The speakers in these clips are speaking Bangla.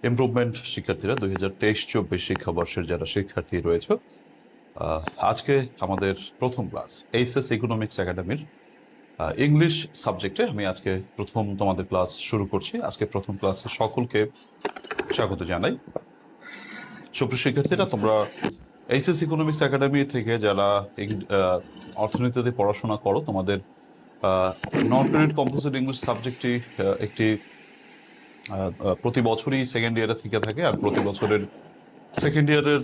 ইমপ্রুভমেন্ট শিক্ষার্থীরা 2023-24 শিক্ষাবর্ষের যারা শিক্ষার্থী রয়েছে, আজকে আমাদের প্রথম ক্লাস এইচএস ইকোনমিক্স একাডেমির ইংলিশ সাবজেক্টে আমি আজকে প্রথম তোমাদের ক্লাস শুরু করছি। আজকে প্রথম ক্লাসে সকলকে স্বাগত জানাই। সুপ্রিয় শিক্ষার্থীরা, তোমরা এইচএস ইকোনমিক্স একাডেমি থেকে যারা অর্থনীতিতে পড়াশোনা করো, তোমাদের নন ক্রেডিট কম্পোজিট ইংলিশ সাবজেক্টটি একটি প্রতি বছরই সেকেন্ড ইয়ারে থেকে থাকে। আর প্রতি বছরের সেকেন্ড ইয়ারের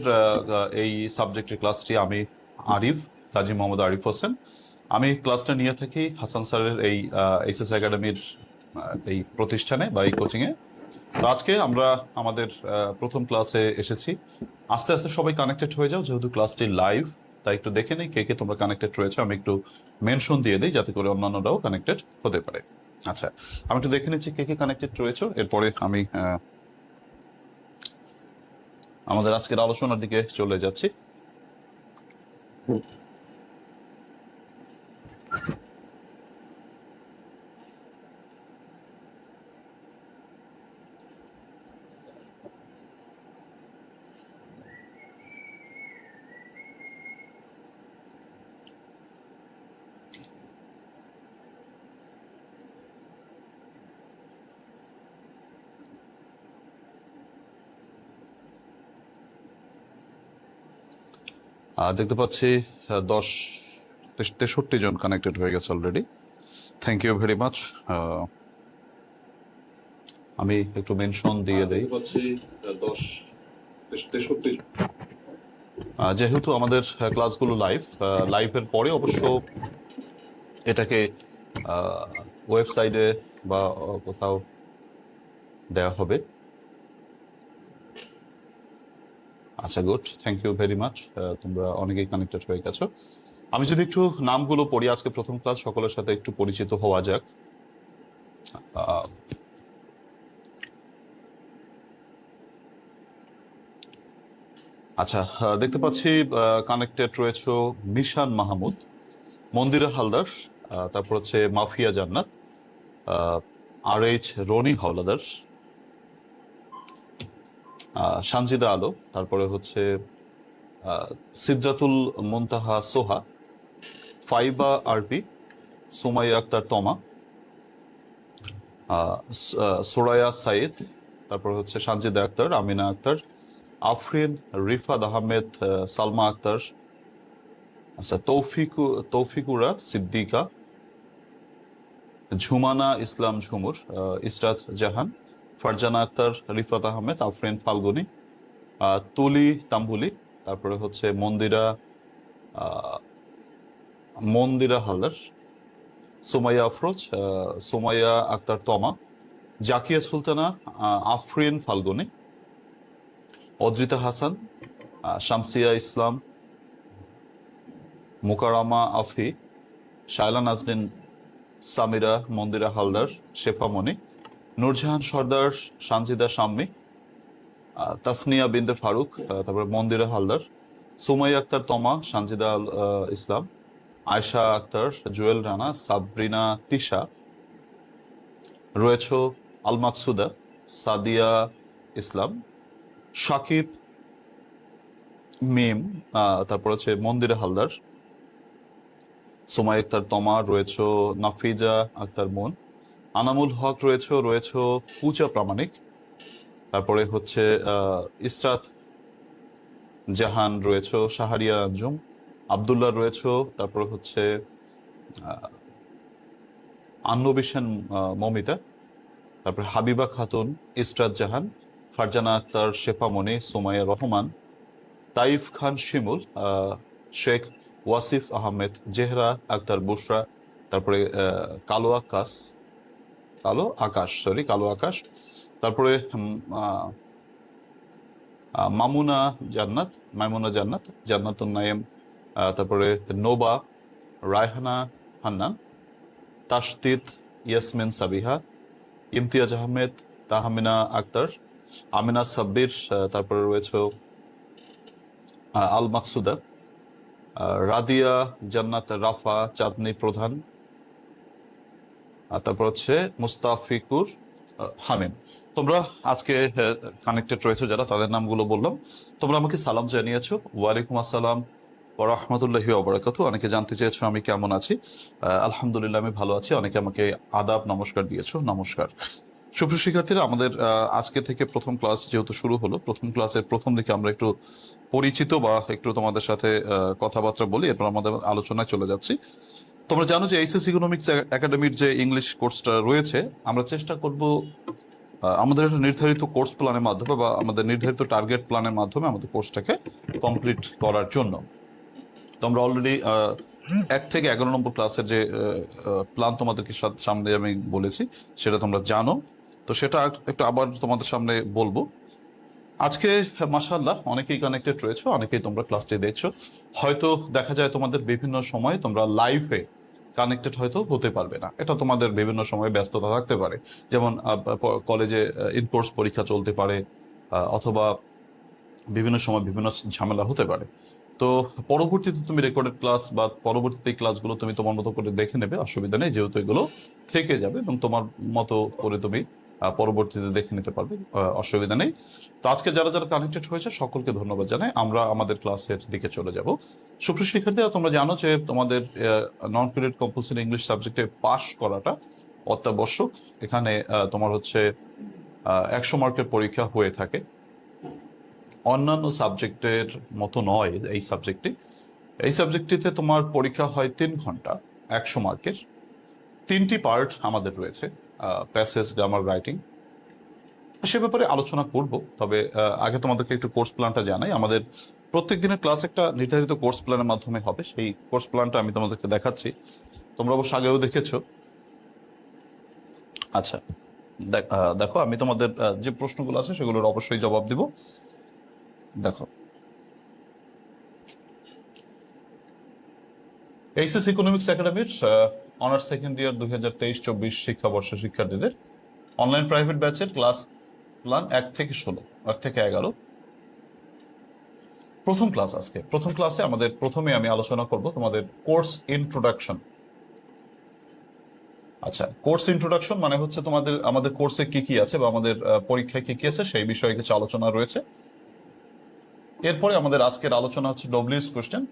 এই সাবজেক্টের ক্লাসটি আমি আরিফ, কাজী মোহাম্মদ আরিফ হোসেন, আমি ক্লাসটা নিয়ে থাকি হাসান স্যারের এই এইচএস একাডেমির এই প্রতিষ্ঠানে বা এই কোচিংয়ে। তো আজকে আমরা আমাদের প্রথম ক্লাসে এসেছি। আস্তে আস্তে সবাই কানেক্টেড হয়ে যাও, যেহেতু ক্লাসটি লাইভ, তাই একটু দেখে নেই কে কে তোমরা কানেক্টেড রয়েছে। আমি একটু মেনশন দিয়ে দিই যাতে করে অন্যান্যরাও কানেক্টেড হতে পারে। আচ্ছা, আমি একটু দেখে নিচ্ছি কে কে কানেক্টেড রয়েছে, এরপরে আমি আমাদের আজকের আলোচনার দিকে চলে যাচ্ছি। দেখতে পাচ্ছি 63 জন কানেক্টেড হয়ে গেছে already. Thank you very much. আমি একটু মেনশন দিয়ে দিই। যেহেতু আমাদের ক্লাসগুলো লাইভের পরে অবশ্য এটাকে ওয়েবসাইটে বা কোথাও দেওয়া হবে। আচ্ছা, good, thank you very much. তোমরা অনেকেই কানেক্টেড হয়ে গেছো। আমি যদি একটু নামগুলো পড়ি, আজকে প্রথম ক্লাস, সকলের সাথে একটু পরিচিত হওয়া যাক। আচ্ছা, দেখতে পাচ্ছি কানেক্টেড রয়েছে মিশান মাহমুদ, মন্দিরা হালদার, তারপর হচ্ছে মাফিয়া জান্নাত, RH রনি হাওলাদার, সানজিদা আলো, তারপরে হচ্ছে সিদ্রাতুল মুনতাহা সোহা, ফাইবা আরবি, সুমাইয়া আক্তার তমা, সোরায়া সাইদ, তারপর হচ্ছে সানজিদা আক্তার, আমিনা আক্তার, আফরিন, রিফাত আহমেদ, সালমা আক্তার, আচ্ছা তৌফিকুরা সিদ্দিকা, ঝুমানা ইসলাম ঝুমুর, ইসরাত জাহান, ফারজানা আক্তার, রিফাত আহমেদ, আফরিন ফাল্গুনি, তুলি তাম্বুলি, তারপরে হচ্ছে মন্দিরা হালদার, সুমাইয়া আফরোজ, সুমাইয়া আক্তার তমা, জাকিয়া সুলতানা, আফরিন ফাল্গুনি, অদ্রিতা হাসান, শামসিয়া ইসলাম, মুকারামা আফি, শায়লা নাজনীন, সামিরা, মন্দিরা হালদার, শেফামণি, নূরজাহান সর্দার, সানজিদা শাম্মী, তাসনিয়া বিনতে ফারুক, তারপরে মন্দিরা হালদার, সুমাইয়া আক্তার তমা, সানজিদা ইসলাম, আয়শা আক্তার, জুয়েল রানা, সাবরিনা তিশা, রয়েছে আল মাকসুদা, সাদিয়া ইসলাম, সাকিব মিম, তারপর হচ্ছে মন্দিরা হালদার, সুমাইয়া আক্তার তমা, রয়েছে নাফিজা আক্তার মুন, আনামুল হক, রয়েছে পূজা প্রামাণিক, তারপরে হচ্ছে ইসরাত জাহান, রয়েছে শাহরিয়া আঞ্জুম, আবদুল্লাহ রয়েছে, তারপরে হচ্ছে আন্নবিশান মমিতা, তারপরে হাবিবা খাতুন, ইসরাত জাহান, ফারজানা আক্তার, শেফামণি, সুমাইয়া রহমান, তাইফ খান শিমুল, শেখ ওয়াসিফ আহমেদ, জেহরা আক্তার বুশরা, তারপরে কালো আকাশ, তারপরে মাইমুনা জান্নাত, জান্নাতুন নাইম, তারপরে নোবা, রায়হানা হান্নান, তাশতিত ইয়াসমিন সাবিহা, ইমতিয়াজ আহমেদ, তাহমিনা আক্তার, আমিনা সাব্বির, তারপরে রয়েছে আল মাকসুদা, রাদিয়া জান্নাত চাঁদনি প্রধান, তারপর হচ্ছে মুস্তাফিকুর, হামিম, তোমরা আজকে কানেক্টেড রয়েছো যারা, তাদের নামগুলো বললাম। তোমরা আমাকে সালাম জানিয়েছো, ওয়ালাইকুম আসসালাম ওয়া রাহমাতুল্লাহি ওয়া বারাকাতুহু। অনেকে জানতে চেয়েছো আমি কেমন আছি। আলহামদুলিল্লাহ আমি ভালো আছি। অনেকে আমাকে আদাব নমস্কার দিয়েছো, নমস্কার। সুপ্রিয় শিক্ষার্থীরা, আমাদের আজকে থেকে প্রথম ক্লাস যেহেতু শুরু হলো, প্রথম ক্লাসের প্রথম দিকে আমরা একটু পরিচিত বা একটু তোমাদের সাথে কথাবার্তা বলি, এরপর আমাদের আলোচনায় চলে যাচ্ছি। তোমরা জানো যে এইচএস ইকোনমিক্স একাডেমির যে ইংলিশ কোর্সটা রয়েছে, আমরা চেষ্টা করব আমাদের একটা নির্ধারিত কোর্স প্ল্যানের মাধ্যমে বা আমাদের নির্ধারিত টার্গেট প্ল্যানের মাধ্যমে আমাদের কোর্সটাকে কমপ্লিট করার জন্য। তোমরা অলরেডি 1 থেকে 11 নম্বর ক্লাসের যে প্ল্যান তোমাদেরকে সামনে আমি বলেছি সেটা তোমরা জানো। তো সেটা একটু আবার তোমাদের সামনে বলবো। আজকে মাশাআল্লাহ অনেকেই কানেক্টেড রয়েছো, অনেকেই তোমরা ক্লাসটি দেখছো। হয়তো দেখা যায় তোমাদের বিভিন্ন সময় তোমরা লাইভে কানেক্টেড হয়তো হতে পারবে না, এটা তোমাদের বিভিন্ন সময় ব্যস্ততা থাকতে পারে। যেমন কলেজে ইনকোর্স পরীক্ষা চলতে পারে, অথবা বিভিন্ন সময় বিভিন্ন ঝামেলা হতে পারে। তো পরবর্তীতে তুমি রেকর্ডেড ক্লাস বা পরবর্তীতে ক্লাসগুলো তুমি তোমার মতো করে দেখে নেবে, অসুবিধা নেই, যেহেতু এগুলো থেকে যাবে এবং তোমার মতো করে তুমি পরবর্তীতে দেখে নিতে পারবে, অসুবিধা নেই। তো আজকে যারা যারা কানেক্টেড হয়েছে সকলকে ধন্যবাদ জানাই। আমরা আমাদের ক্লাসের দিকে চলে যাব। সুপ্রিয় শিক্ষার্থীরা, তোমরা জানো যে তোমাদের নন ক্রেডিট কম্পালসরি ইংলিশ সাবজেক্টে পাশ করাটা অত্যাবশ্যক। এখানে তোমার হচ্ছে 100 মার্কের পরীক্ষা হয়ে থাকে। অন্যান্য সাবজেক্টের মতো নয় এই সাবজেক্টটিতে তোমার পরীক্ষা হয় 3 ঘন্টা, 100 মার্কের। 3টি পার্ট আমাদের রয়েছে, প্যাসেজ, গ্রামার, রাইটিং। সে ব্যাপারে আলোচনা করব, তবে আগে তোমাদেরকে একটু কোর্স প্ল্যানটা জানাই। আমাদের প্রত্যেক দিনের ক্লাস একটা নির্ধারিত কোর্স প্ল্যানের মাধ্যমে হবে। সেই কোর্স প্ল্যানটা আমি তোমাদেরকে দেখাচ্ছি, তোমরা অবশ্য আগেও দেখেছো। আচ্ছা, দেখো আমি তোমাদের যে প্রশ্নগুলো আছে সেগুলোর অবশ্যই জবাব দিব। দেখো, এইচএস ইকোনমিক্স একাডেমির অনার্স সেকেন্ড ইয়ার 2023-24 শিক্ষাবর্ষের শিক্ষার্থীদের অনলাইন প্রাইভেট ব্যাচের ক্লাস প্ল্যান 1 থেকে 11। প্রথম ক্লাস আজকে। প্রথম ক্লাসে আমাদের প্রথমে আমি আলোচনা করব তোমাদের কোর্স ইন্ট্রোডাকশন। আচ্ছা, কোর্স ইন্ট্রোডাকশন মানে হচ্ছে আমাদের কোর্সে কি কি আছে বা আমাদের পরীক্ষায় কি কি আছে সেই বিষয়ে কিছু আলোচনা রয়েছে। এরপরে আমাদের আজকের আলোচনা হচ্ছে ডব্লিউএস কোশ্চেন,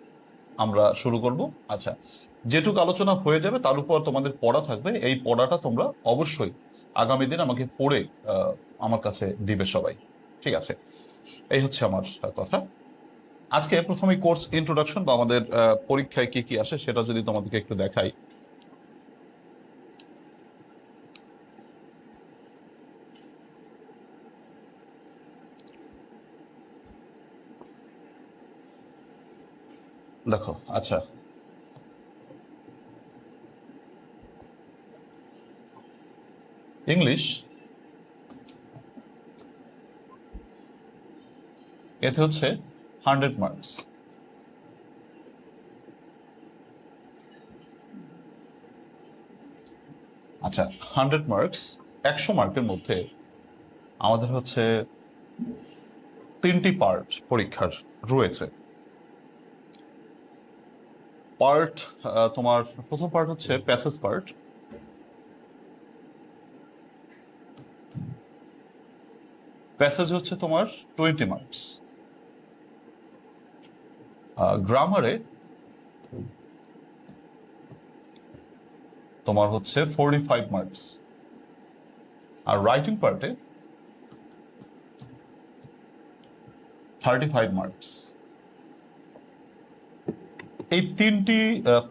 আমরা শুরু করব। আচ্ছা, যেটুকু আলোচনা হয়ে যাবে তার উপর তোমাদের পড়া থাকবে। এই পড়াটা তোমরা অবশ্যই আগামী দিন আমাকে পড়ে আমার কাছে দিবে সবাই, ঠিক আছে? এই হচ্ছে আমার কথা। আজকে প্রথমে কোর্স ইন্ট্রোডাকশন বা আমাদের পরীক্ষায় কি কি আসে সেটা যদি তোমাদেরকে একটু দেখাই। দেখো, আচ্ছা, ইংলিশ এতে হচ্ছে 100 মার্কস। আচ্ছা, 100 মার্কস, 100 মার্কের মধ্যে আমাদের হচ্ছে 3টি পার্ট পরীক্ষার রয়েছে। পার্ট, তোমার প্রথম পার্ট হচ্ছে প্যাসেজ পার্ট। প্যাসেজ হচ্ছে তোমার 20 মার্কস। গ্রামারে তোমার হচ্ছে 45 মার্কস। আর রাইটিং পার্টে 35 মার্কস। এই 3টি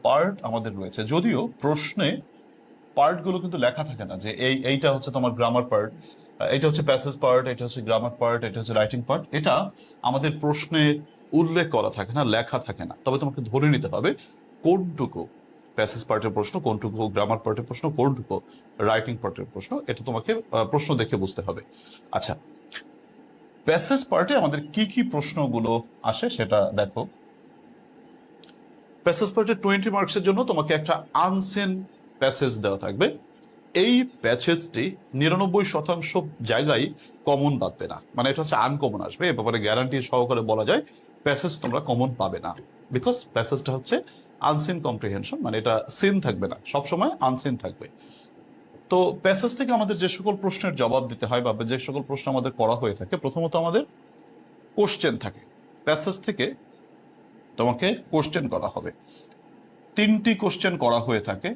পার্ট আমাদের রয়েছে, যদিও প্রশ্নে পার্টগুলো কিন্তু লেখা থাকে না যে এইটা হচ্ছে তোমার গ্রামার পার্ট, এটা হচ্ছে প্যাসেজ পার্ট, এটা হচ্ছে গ্রামার পার্ট, এটা হচ্ছে রাইটিং পার্ট। এটা আমাদের প্রশ্নে উল্লেখ করা থাকে না, লেখা থাকে না। তবে তোমাকে ধরে নিতে হবে কোনটুকু প্যাসেজ পার্টের প্রশ্ন, কোনটুকু গ্রামার পার্টের প্রশ্ন, কোনটুকু রাইটিং পার্টের প্রশ্ন, এটা তোমাকে প্রশ্ন দেখে বুঝতে হবে। আচ্ছা, প্যাসেজ পার্টে আমাদের কি কি প্রশ্নগুলো আসে সেটা দেখো। প্যাসেজ পার্টে 20 মার্কসের জন্য তোমাকে একটা আনসেন প্যাসেজ দেওয়া থাকবে। এই প্যাসেজটি 99% জায়গায় কমন পাবে না, মানে এটা হচ্ছে আনকমন আসবে। এ ব্যাপারে গ্যারান্টি সহকারে বলা যায় প্যাসেজ তোমরা কমন পাবে না, বিকজ প্যাসেজটা হচ্ছে আনসিন কম্প্রিহেনশন, মানে এটা সিন থাকবে না, সবসময় আনসিন থাকবে। তো প্যাসেজ থেকে আমাদের যে সকল প্রশ্নের জবাব দিতে হয় বা যে সকল প্রশ্ন আমাদের করা হয়ে থাকে, প্রথমত আমাদের কোশ্চেন থাকে। প্যাসেজ থেকে তোমাকে কোশ্চেন করা হবে, 3টি কোশ্চেন করা হয়ে থাকে,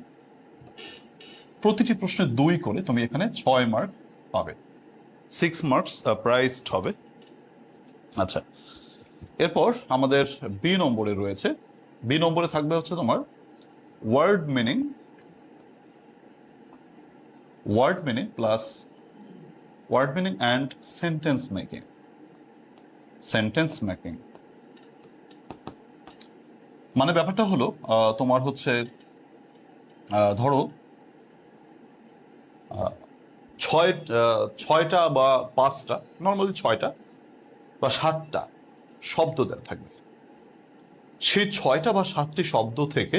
প্রতিটি প্রশ্নে 2 করে, তুমি এখানে 6 মার্ক পাবে, 6 মার্কস প্রাইজড হবে। আচ্ছা, এরপর আমাদের বি নম্বরে রয়েছে, বি নম্বরে থাকবে হচ্ছে তোমার word meaning plus word meaning and sentence making. মানে ব্যাপারটা হলো তোমার হচ্ছে ধরো 6টা বা 5টা, নর্মালি 6টা বা 7টা শব্দ দেওয়া থাকবে। সেই 6টা বা 7টি শব্দ থেকে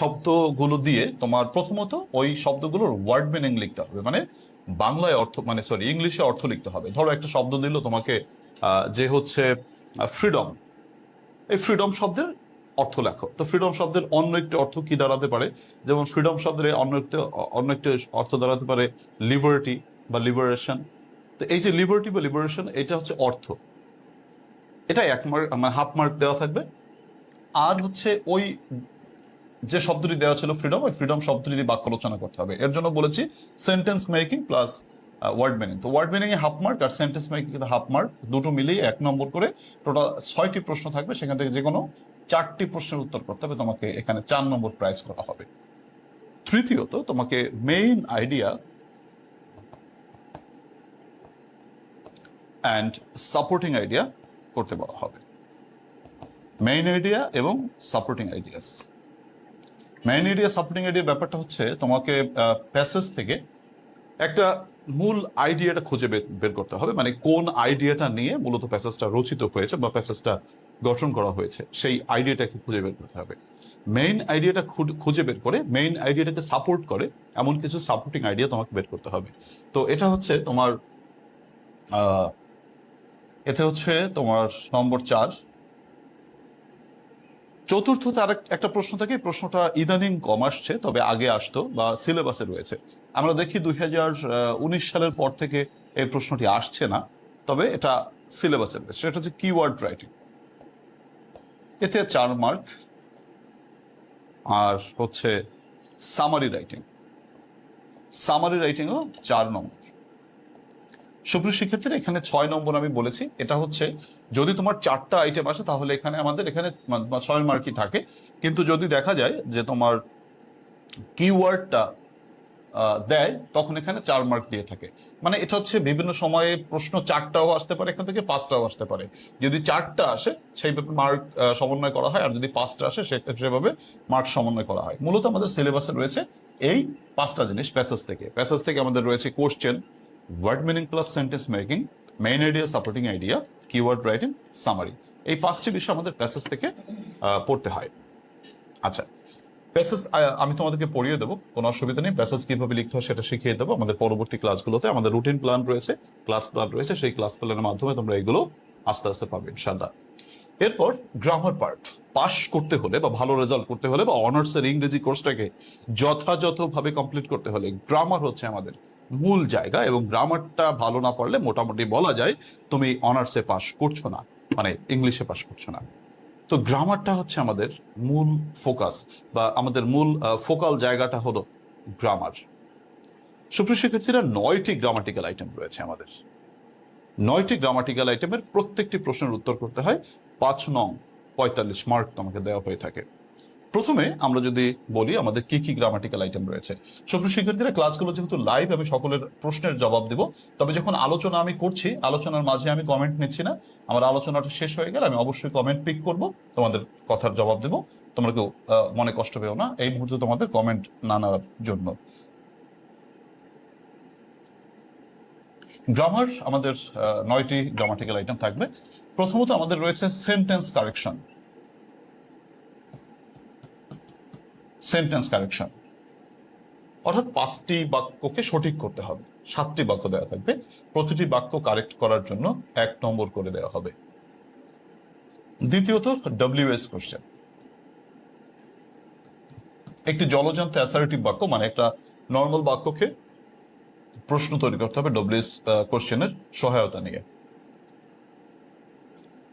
শব্দগুলো দিয়ে তোমার প্রথমত ওই শব্দগুলোর ওয়ার্ড মিনিং লিখতে হবে, মানে বাংলায় অর্থ, মানে সরি ইংলিশে অর্থ লিখতে হবে। ধরো একটা শব্দ দিল তোমাকে যে হচ্ছে ফ্রিডম, এই ফ্রিডম শব্দের অর্থ লেখো। তো ফ্রিডম শব্দের অন্য একটি অর্থ কি দাঁড়াতে পারে, যেমন ফ্রিডম শব্দের অন্য একটি অর্থ দাঁড়াতে পারে লিবার্টি বা লিবারেশন। তো এই যে লিবার্টি বা লিবারেশন, এটা হচ্ছে অর্থ, এটা 1 মার্ক, মানে হাফ মার্ক দেওয়া থাকবে। আর হচ্ছে ওই যে শব্দটি দেওয়া ছিল ফ্রিডম, ওই ফ্রিডম শব্দটি দিয়ে বাক্য রচনা করতে হবে। এর জন্য বলেছি sentence making plus word meaning. তো ওয়ার্ড মিনিং এ হাফ মার্ক আর সেন্টেন্স মেকিং এ হাফ মার্ক, দুটো মিলিয়ে 1 নম্বর করে। টোটাল 6টি প্রশ্ন থাকবে, সেখান থেকে যে কোনো 4টি প্রশ্নের উত্তর করতে হবে, তোমাকে এখানে 4 নম্বর প্রাইজ করা হবে। তৃতীয়ত তোমাকে main idea and supporting idea করতে বলা হবে। মেইন আইডিয়া এবং supporting ideas. Main idea supporting আইডিয়ার ব্যাপারটা হচ্ছে তোমাকে প্যাসেজ থেকে একটা মূল আইডিয়াটা খুঁজে বের করতে হবে, মানে কোন আইডিয়াটা নিয়ে মূলত প্যাসেজটা রচিত হয়েছে বা প্যাসেজটা গঠন করা হয়েছে, সেই আইডিয়াটাকে খুঁজে বের করতে হবে। মেইন আইডিয়াটা খুঁজে বের করে মেইন আইডিয়াটাকে সাপোর্ট করে এমন কিছু সাপোর্টিং আইডিয়া তোমাকে বের করতে হবে। তো এটা হচ্ছে তোমার এতে হচ্ছে তোমার নম্বর 4। চতুর্থতে আর একটা প্রশ্ন থাকে, প্রশ্নটা ইদানিং কম আসছে, তবে আগে আসতো বা সিলেবাসে রয়েছে। আমরা দেখি 2019 সালের পর থেকে এই প্রশ্নটি আসছে না, তবে এটা সিলেবাসে রয়েছে। সেটা হচ্ছে কিওয়ার্ড রাইটিং। এতে 4 মার্ক। আর হচ্ছে সামারি রাইটিংও 4 নম্বর। সুপ্রিয় শিক্ষার্থীরা, এখানে 6 নম্বর আমি বলেছি। এটা হচ্ছে যদি তোমার 4টা আইটেম আসে তাহলে আমাদের এখানে 6 মার্কই থাকে, কিন্তু যদি দেখা যায় যে তোমার কিওয়ার্ডটা দেয় তখন এখানে 4 মার্ক দিয়ে থাকে। মানে এটা হচ্ছে বিভিন্ন সময়ে প্রশ্ন 4টাও আসতে পারে, এখান থেকে 5টাও আসতে পারে। যদি 4টা আসে সেইভাবে মার্ক সমন্বয় করা হয়, আর যদি 5টা আসে সেভাবে মার্ক সমন্বয় করা হয়। মূলত আমাদের সিলেবাসে রয়েছে এই 5টা জিনিস। প্যাসেজ থেকে আমাদের রয়েছে question, word meaning plus sentence making, main idea, supporting idea, keyword writing, summary. এই 5টি বিষয় আমাদের প্যাসেজ থেকে পড়তে হয়। আচ্ছা, প্যাসেজ আমি তোমাদেরকে পড়িয়ে দেবো, কোনো অসুবিধা নেই। প্যাসেজ কিভাবে লিখতে হয় সেটা শিখিয়ে দেবো আমাদের পরবর্তী ক্লাসগুলোতে। আমাদের রুটিন প্ল্যান রয়েছে, ক্লাস প্ল্যান রয়েছে, সেই ক্লাস প্ল্যানের মাধ্যমে তোমরা এগুলো আস্তে আস্তে পাবে ইনশাআল্লাহ। এরপর গ্রামার পার্ট পাস করতে হলে বা ভালো রেজাল্ট করতে হলে বা অনার্সের ইংরেজি কোর্সটাকে যথাযথভাবে কমপ্লিট করতে হলে গ্রামার হচ্ছে আমাদের মূল জায়গা, এবং গ্রামারটা ভালো না পারলে মোটামুটি বলা যায় তুমি অনার্সে পাস করছো না, মানে ইংলিশে পাস করছো না। তো গ্রামারটা হচ্ছে আমাদের মূল ফোকাস, বা আমাদের মূল ফোকাল জায়গাটা হলো গ্রামার। সুপ্রিয় শিক্ষার্থীরা, 9টি গ্রামাটিক্যাল আইটেম রয়েছে আমাদের। 9টি গ্রামাটিক্যাল আইটেমের প্রত্যেকটি প্রশ্নের উত্তর করতে হয়। 5 নং 45 মার্ক তোমাকে দেওয়া হয়ে থাকে। প্রথমে আমরা যদি বলি আমাদের কি কি গ্রামাটিক্যাল আইটেম রয়েছে। সুপ্রিয় শিক্ষার্থীরা, ক্লাসগুলো যেহেতু লাইভ, আমি সকলের প্রশ্নের জবাব দেব। তবে যখন আলোচনা আমি করছি, আলোচনার মাঝে আমি কমেন্ট নিচ্ছি না। আমার আলোচনাটা শেষ হয়ে গেলে আমি অবশ্যই কমেন্ট পিক করব, তোমাদের কথার জবাব দেব। তোমরা কেউ মনে কষ্ট পেও না এই মুহূর্তে তোমাদের কমেন্ট না নেওয়ার জন্য। গ্রামার আমাদের 9টি গ্রামাটিক্যাল আইটেম থাকবে। প্রথমত আমাদের রয়েছে সেন্টেন্স কারেকশন। অর্থাৎ 5টি বাক্যকে সঠিক করতে হবে। 7টি বাক্য দেওয়া থাকবে, প্রতিটি বাক্য কারেক্ট করার জন্য 1 নম্বর করে দেওয়া হবে। দ্বিতীয়ত WS কোশ্চেন। একটি জলজান্ত অ্যাসার্টিভ বাক্য, মানে একটা নর্মাল বাক্যকে প্রশ্ন তৈরি করতে হবে ডব্লিউএস কোশ্চেনের সহায়তা নিয়ে।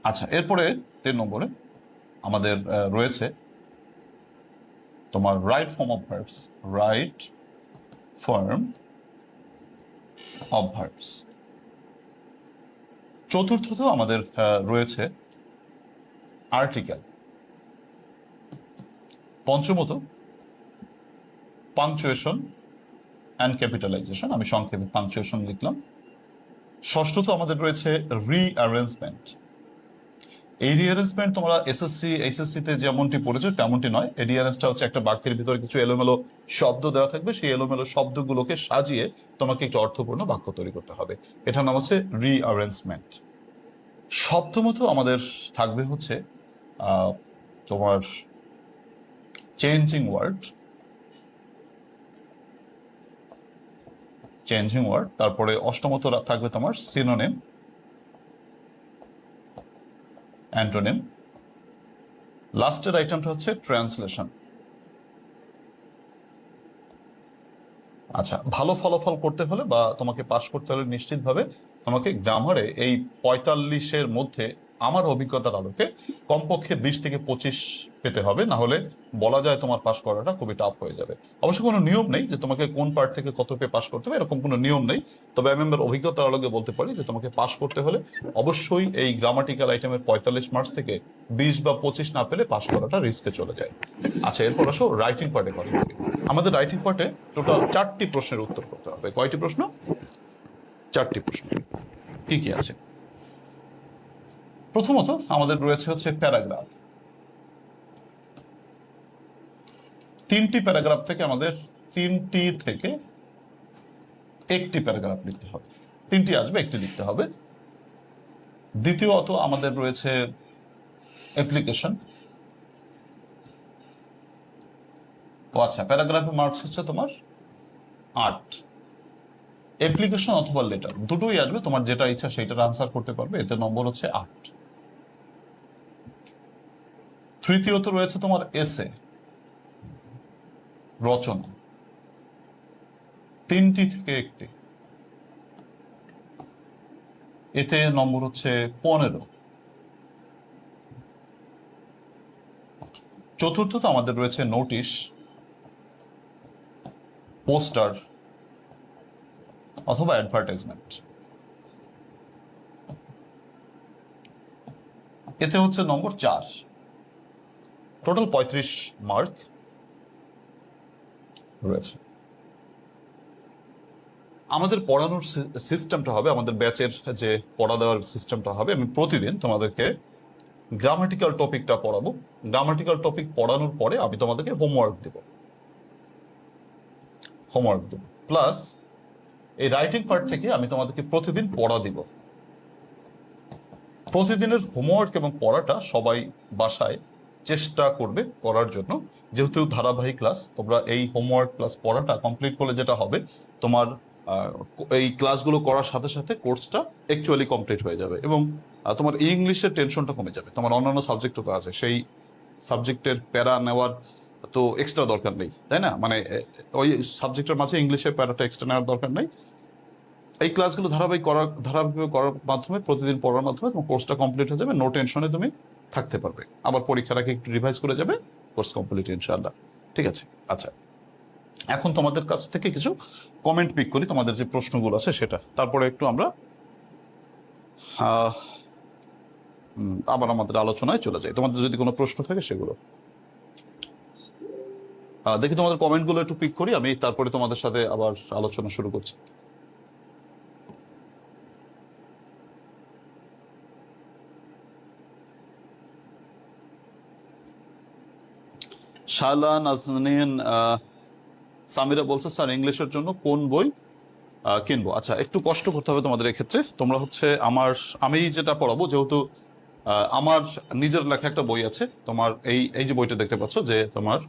আচ্ছা, এরপরে 3 নম্বরে আমাদের রয়েছে তোমার right form of verbs. Right form of verbs. চতুর্থত আমাদের রয়েছে আর্টিকেল। পঞ্চমত পাংচুয়েশন অ্যান্ড ক্যাপিটালাইজেশন, আমি সংক্ষেপে পাংচুয়েশন লিখলাম। ষষ্ঠত আমাদের রয়েছে রিঅ্যারেঞ্জমেন্ট। এই রিঅ্যারেঞ্জমেন্ট তোমরা এসএসসি এইচএসসি তে যেমনটি পড়েছো তেমনটি নয়। এই রিঅ্যারেঞ্জটা হচ্ছে একটা বাক্যের ভিতরে কিছু এলোমেলো শব্দ দেওয়া থাকবে, সেই এলোমেলো শব্দগুলোকে সাজিয়ে তোমাকে একটু অর্থপূর্ণ বাক্য তৈরি করতে হবে। এটার নাম হচ্ছে রিঅ্যারেঞ্জমেন্ট। সপ্তমত আমাদের থাকবে হচ্ছে তোমার চেঞ্জিং ওয়ার্ড। Changing word. তারপরে অষ্টমত থাকবে তোমার সিনোনিম, অ্যান্টোনিম। লাস্টের আইটেমটা হচ্ছে ট্রান্সলেশন। আচ্ছা, ভালো ফলাফল করতে হলে বা তোমাকে পাস করতে হলে নিশ্চিতভাবে তোমাকে গ্রামারে এই 45-এর মধ্যে আমার অভিজ্ঞতার আলোকে কমপক্ষে 20 থেকে 25 পেতে হবে, না হলে বলা যায় তোমার পাস করাটা খুবই টাফ হয়ে যাবে। অবশ্য কোনো নিয়ম নেই যে তোমাকে কোন পার্ট থেকে কত পেয়ে পাস করতে হবে, এরকম কোনো নিয়ম নেই। তবে আমি আমার অভিজ্ঞতার আলোকে বলতে পারি যে তোমাকে পাস করতে হলে অবশ্যই এই গ্রামাটিক্যাল আইটেমের 45 মার্কস থেকে 20 বা 25 না পেলে পাস করাটা রিস্কে চলে যায়। আচ্ছা, এরপর আসো রাইটিং পার্টে কথা বলি। আমাদের রাইটিং পার্টে টোটাল 4টি প্রশ্নের উত্তর করতে হবে। কয়টি প্রশ্ন? 4টি প্রশ্ন। কি কি আছে? প্রথমত আমাদের রয়েছে হচ্ছে প্যারাগ্রাফ। 3টি প্যারাগ্রাফ থেকে আমাদের 3টি থেকে 1টি প্যারাগ্রাফ লিখতে হবে। 3টি আসবে, 1টি লিখতে হবে। দ্বিতীয়ত আমাদের রয়েছে অ্যাপ্লিকেশন। ও আচ্ছা, প্যারাগ্রাফের মার্কস হচ্ছে তোমার 8। অ্যাপ্লিকেশন অথবা লেটার দুটোই আসবে, তোমার যেটা ইচ্ছা সেইটার আনসার করতে পারবে, এতে নম্বর হচ্ছে 8। তৃতীয়ত রয়েছে তোমার এসে, রচনা। 3টি থেকে 1টি, এতে নম্বর হচ্ছে 15। চতুর্থত আমাদের রয়েছে নোটিশ, পোস্টার অথবা অ্যাডভার্টাইজমেন্ট। এতে হচ্ছে নম্বর 4। টোটাল 35 মার্ক রয়েছে। আমাদের পড়ানোর সিস্টেমটা হবে, আমাদের ব্যাচের যে পড়া দেওয়ার সিস্টেমটা হবে, আমি প্রতিদিন তোমাদেরকে গ্রামাটিক্যাল টপিকটা পড়াবো। গ্রামাটিক্যাল টপিক পড়ানোর পরে আমি তোমাদেরকে হোমওয়ার্ক দেব। প্লাস এই রাইটিং পার্ট থেকে আমি তোমাদেরকে প্রতিদিন পড়া দিব। প্রতিদিনের হোমওয়ার্ক এবং পড়াটা সবাই বাসায় চেষ্টা করবে করার জন্য। যেহেতু ধারাবাহিক ক্লাস, তোমরা এই হোমওয়ার্ক প্লাস পড়াটা কমপ্লিট করলে যেটা হবে, তোমার এই ক্লাসগুলো করার সাথে সাথে কোর্সটা অ্যাকচুয়ালি কমপ্লিট হয়ে যাবে এবং তোমার ইংলিশের টেনশনটা কমে যাবে। তোমার অন্যান্য সাবজেক্টও তো আছে, সেই সাবজেক্টের প্যারা নেওয়ার তো এক্সট্রা দরকার নেই, তাই না? মানে ওই সাবজেক্টের মাঝে ইংলিশের প্যারাটা এক্সট্রা নেওয়ার দরকার নেই। এই ক্লাসগুলো ধারাবাহিকভাবে করার মাধ্যমে, প্রতিদিন পড়ার মাধ্যমে তোমার কোর্সটা কমপ্লিট হয়ে যাবে। নো টেনশনে তুমি থাকতে পারবে। আবার পরীক্ষার আগে একটু রিভাইজ করে যাবে, কোর্স কমপ্লিট ইনশাআল্লাহ। ঠিক আছে? আচ্ছা, এখন তোমাদের কাছ থেকে কিছু কমেন্ট পিক করি, তোমাদের যে প্রশ্নগুলো আছে সেটা। তারপরে একটু আমরা আবার আমাদের আলোচনায় চলে যাই। তোমাদের যদি কোনো প্রশ্ন থাকে সেগুলো দেখি, তোমাদের কমেন্টগুলো একটু পিক করি আমি, তারপরে তোমাদের সাথে আবার আলোচনা শুরু করছি। শালা নাজনীন সামিরা বলছে, স্যার ইংলিশের জন্য কোন বই কিনবো? আচ্ছা, একটু কষ্ট করতে হবে তোমাদের এক্ষেত্রে। তোমরা হচ্ছে আমি যেটা পড়াবো, যেহেতু আমার নিজের লেখা একটা বই আছে, তোমার এই যে বইটা দেখতে পাচ্ছ, যে তোমার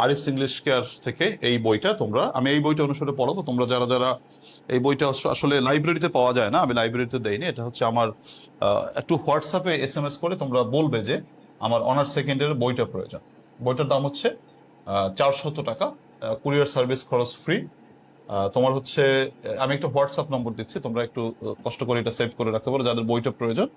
আরিফস ইংলিশ কেয়ার থেকে এই বইটা, আমি এই বইটা অনুসারে পড়াবো। তোমরা যারা এই বইটা আসলে লাইব্রেরিতে পাওয়া যায় না, আমি লাইব্রেরিতে দেইনি, এটা হচ্ছে আমার একটু হোয়াটসঅ্যাপে SMS করে তোমরা বলবে যে আমার অনার্স সেকেন্ড ইয়ারের বইটা প্রয়োজন। বইটার দাম হচ্ছে 400 টাকা, কুরিয়ার সার্ভিস খরচ ফ্রি, তোমার হচ্ছে আমি একটা হোয়াটসঅ্যাপ নম্বর দিচ্ছি, তোমরা একটু কষ্ট করে এটা সেভ করে রাখতে পারো যাদের বইটা প্রয়োজন।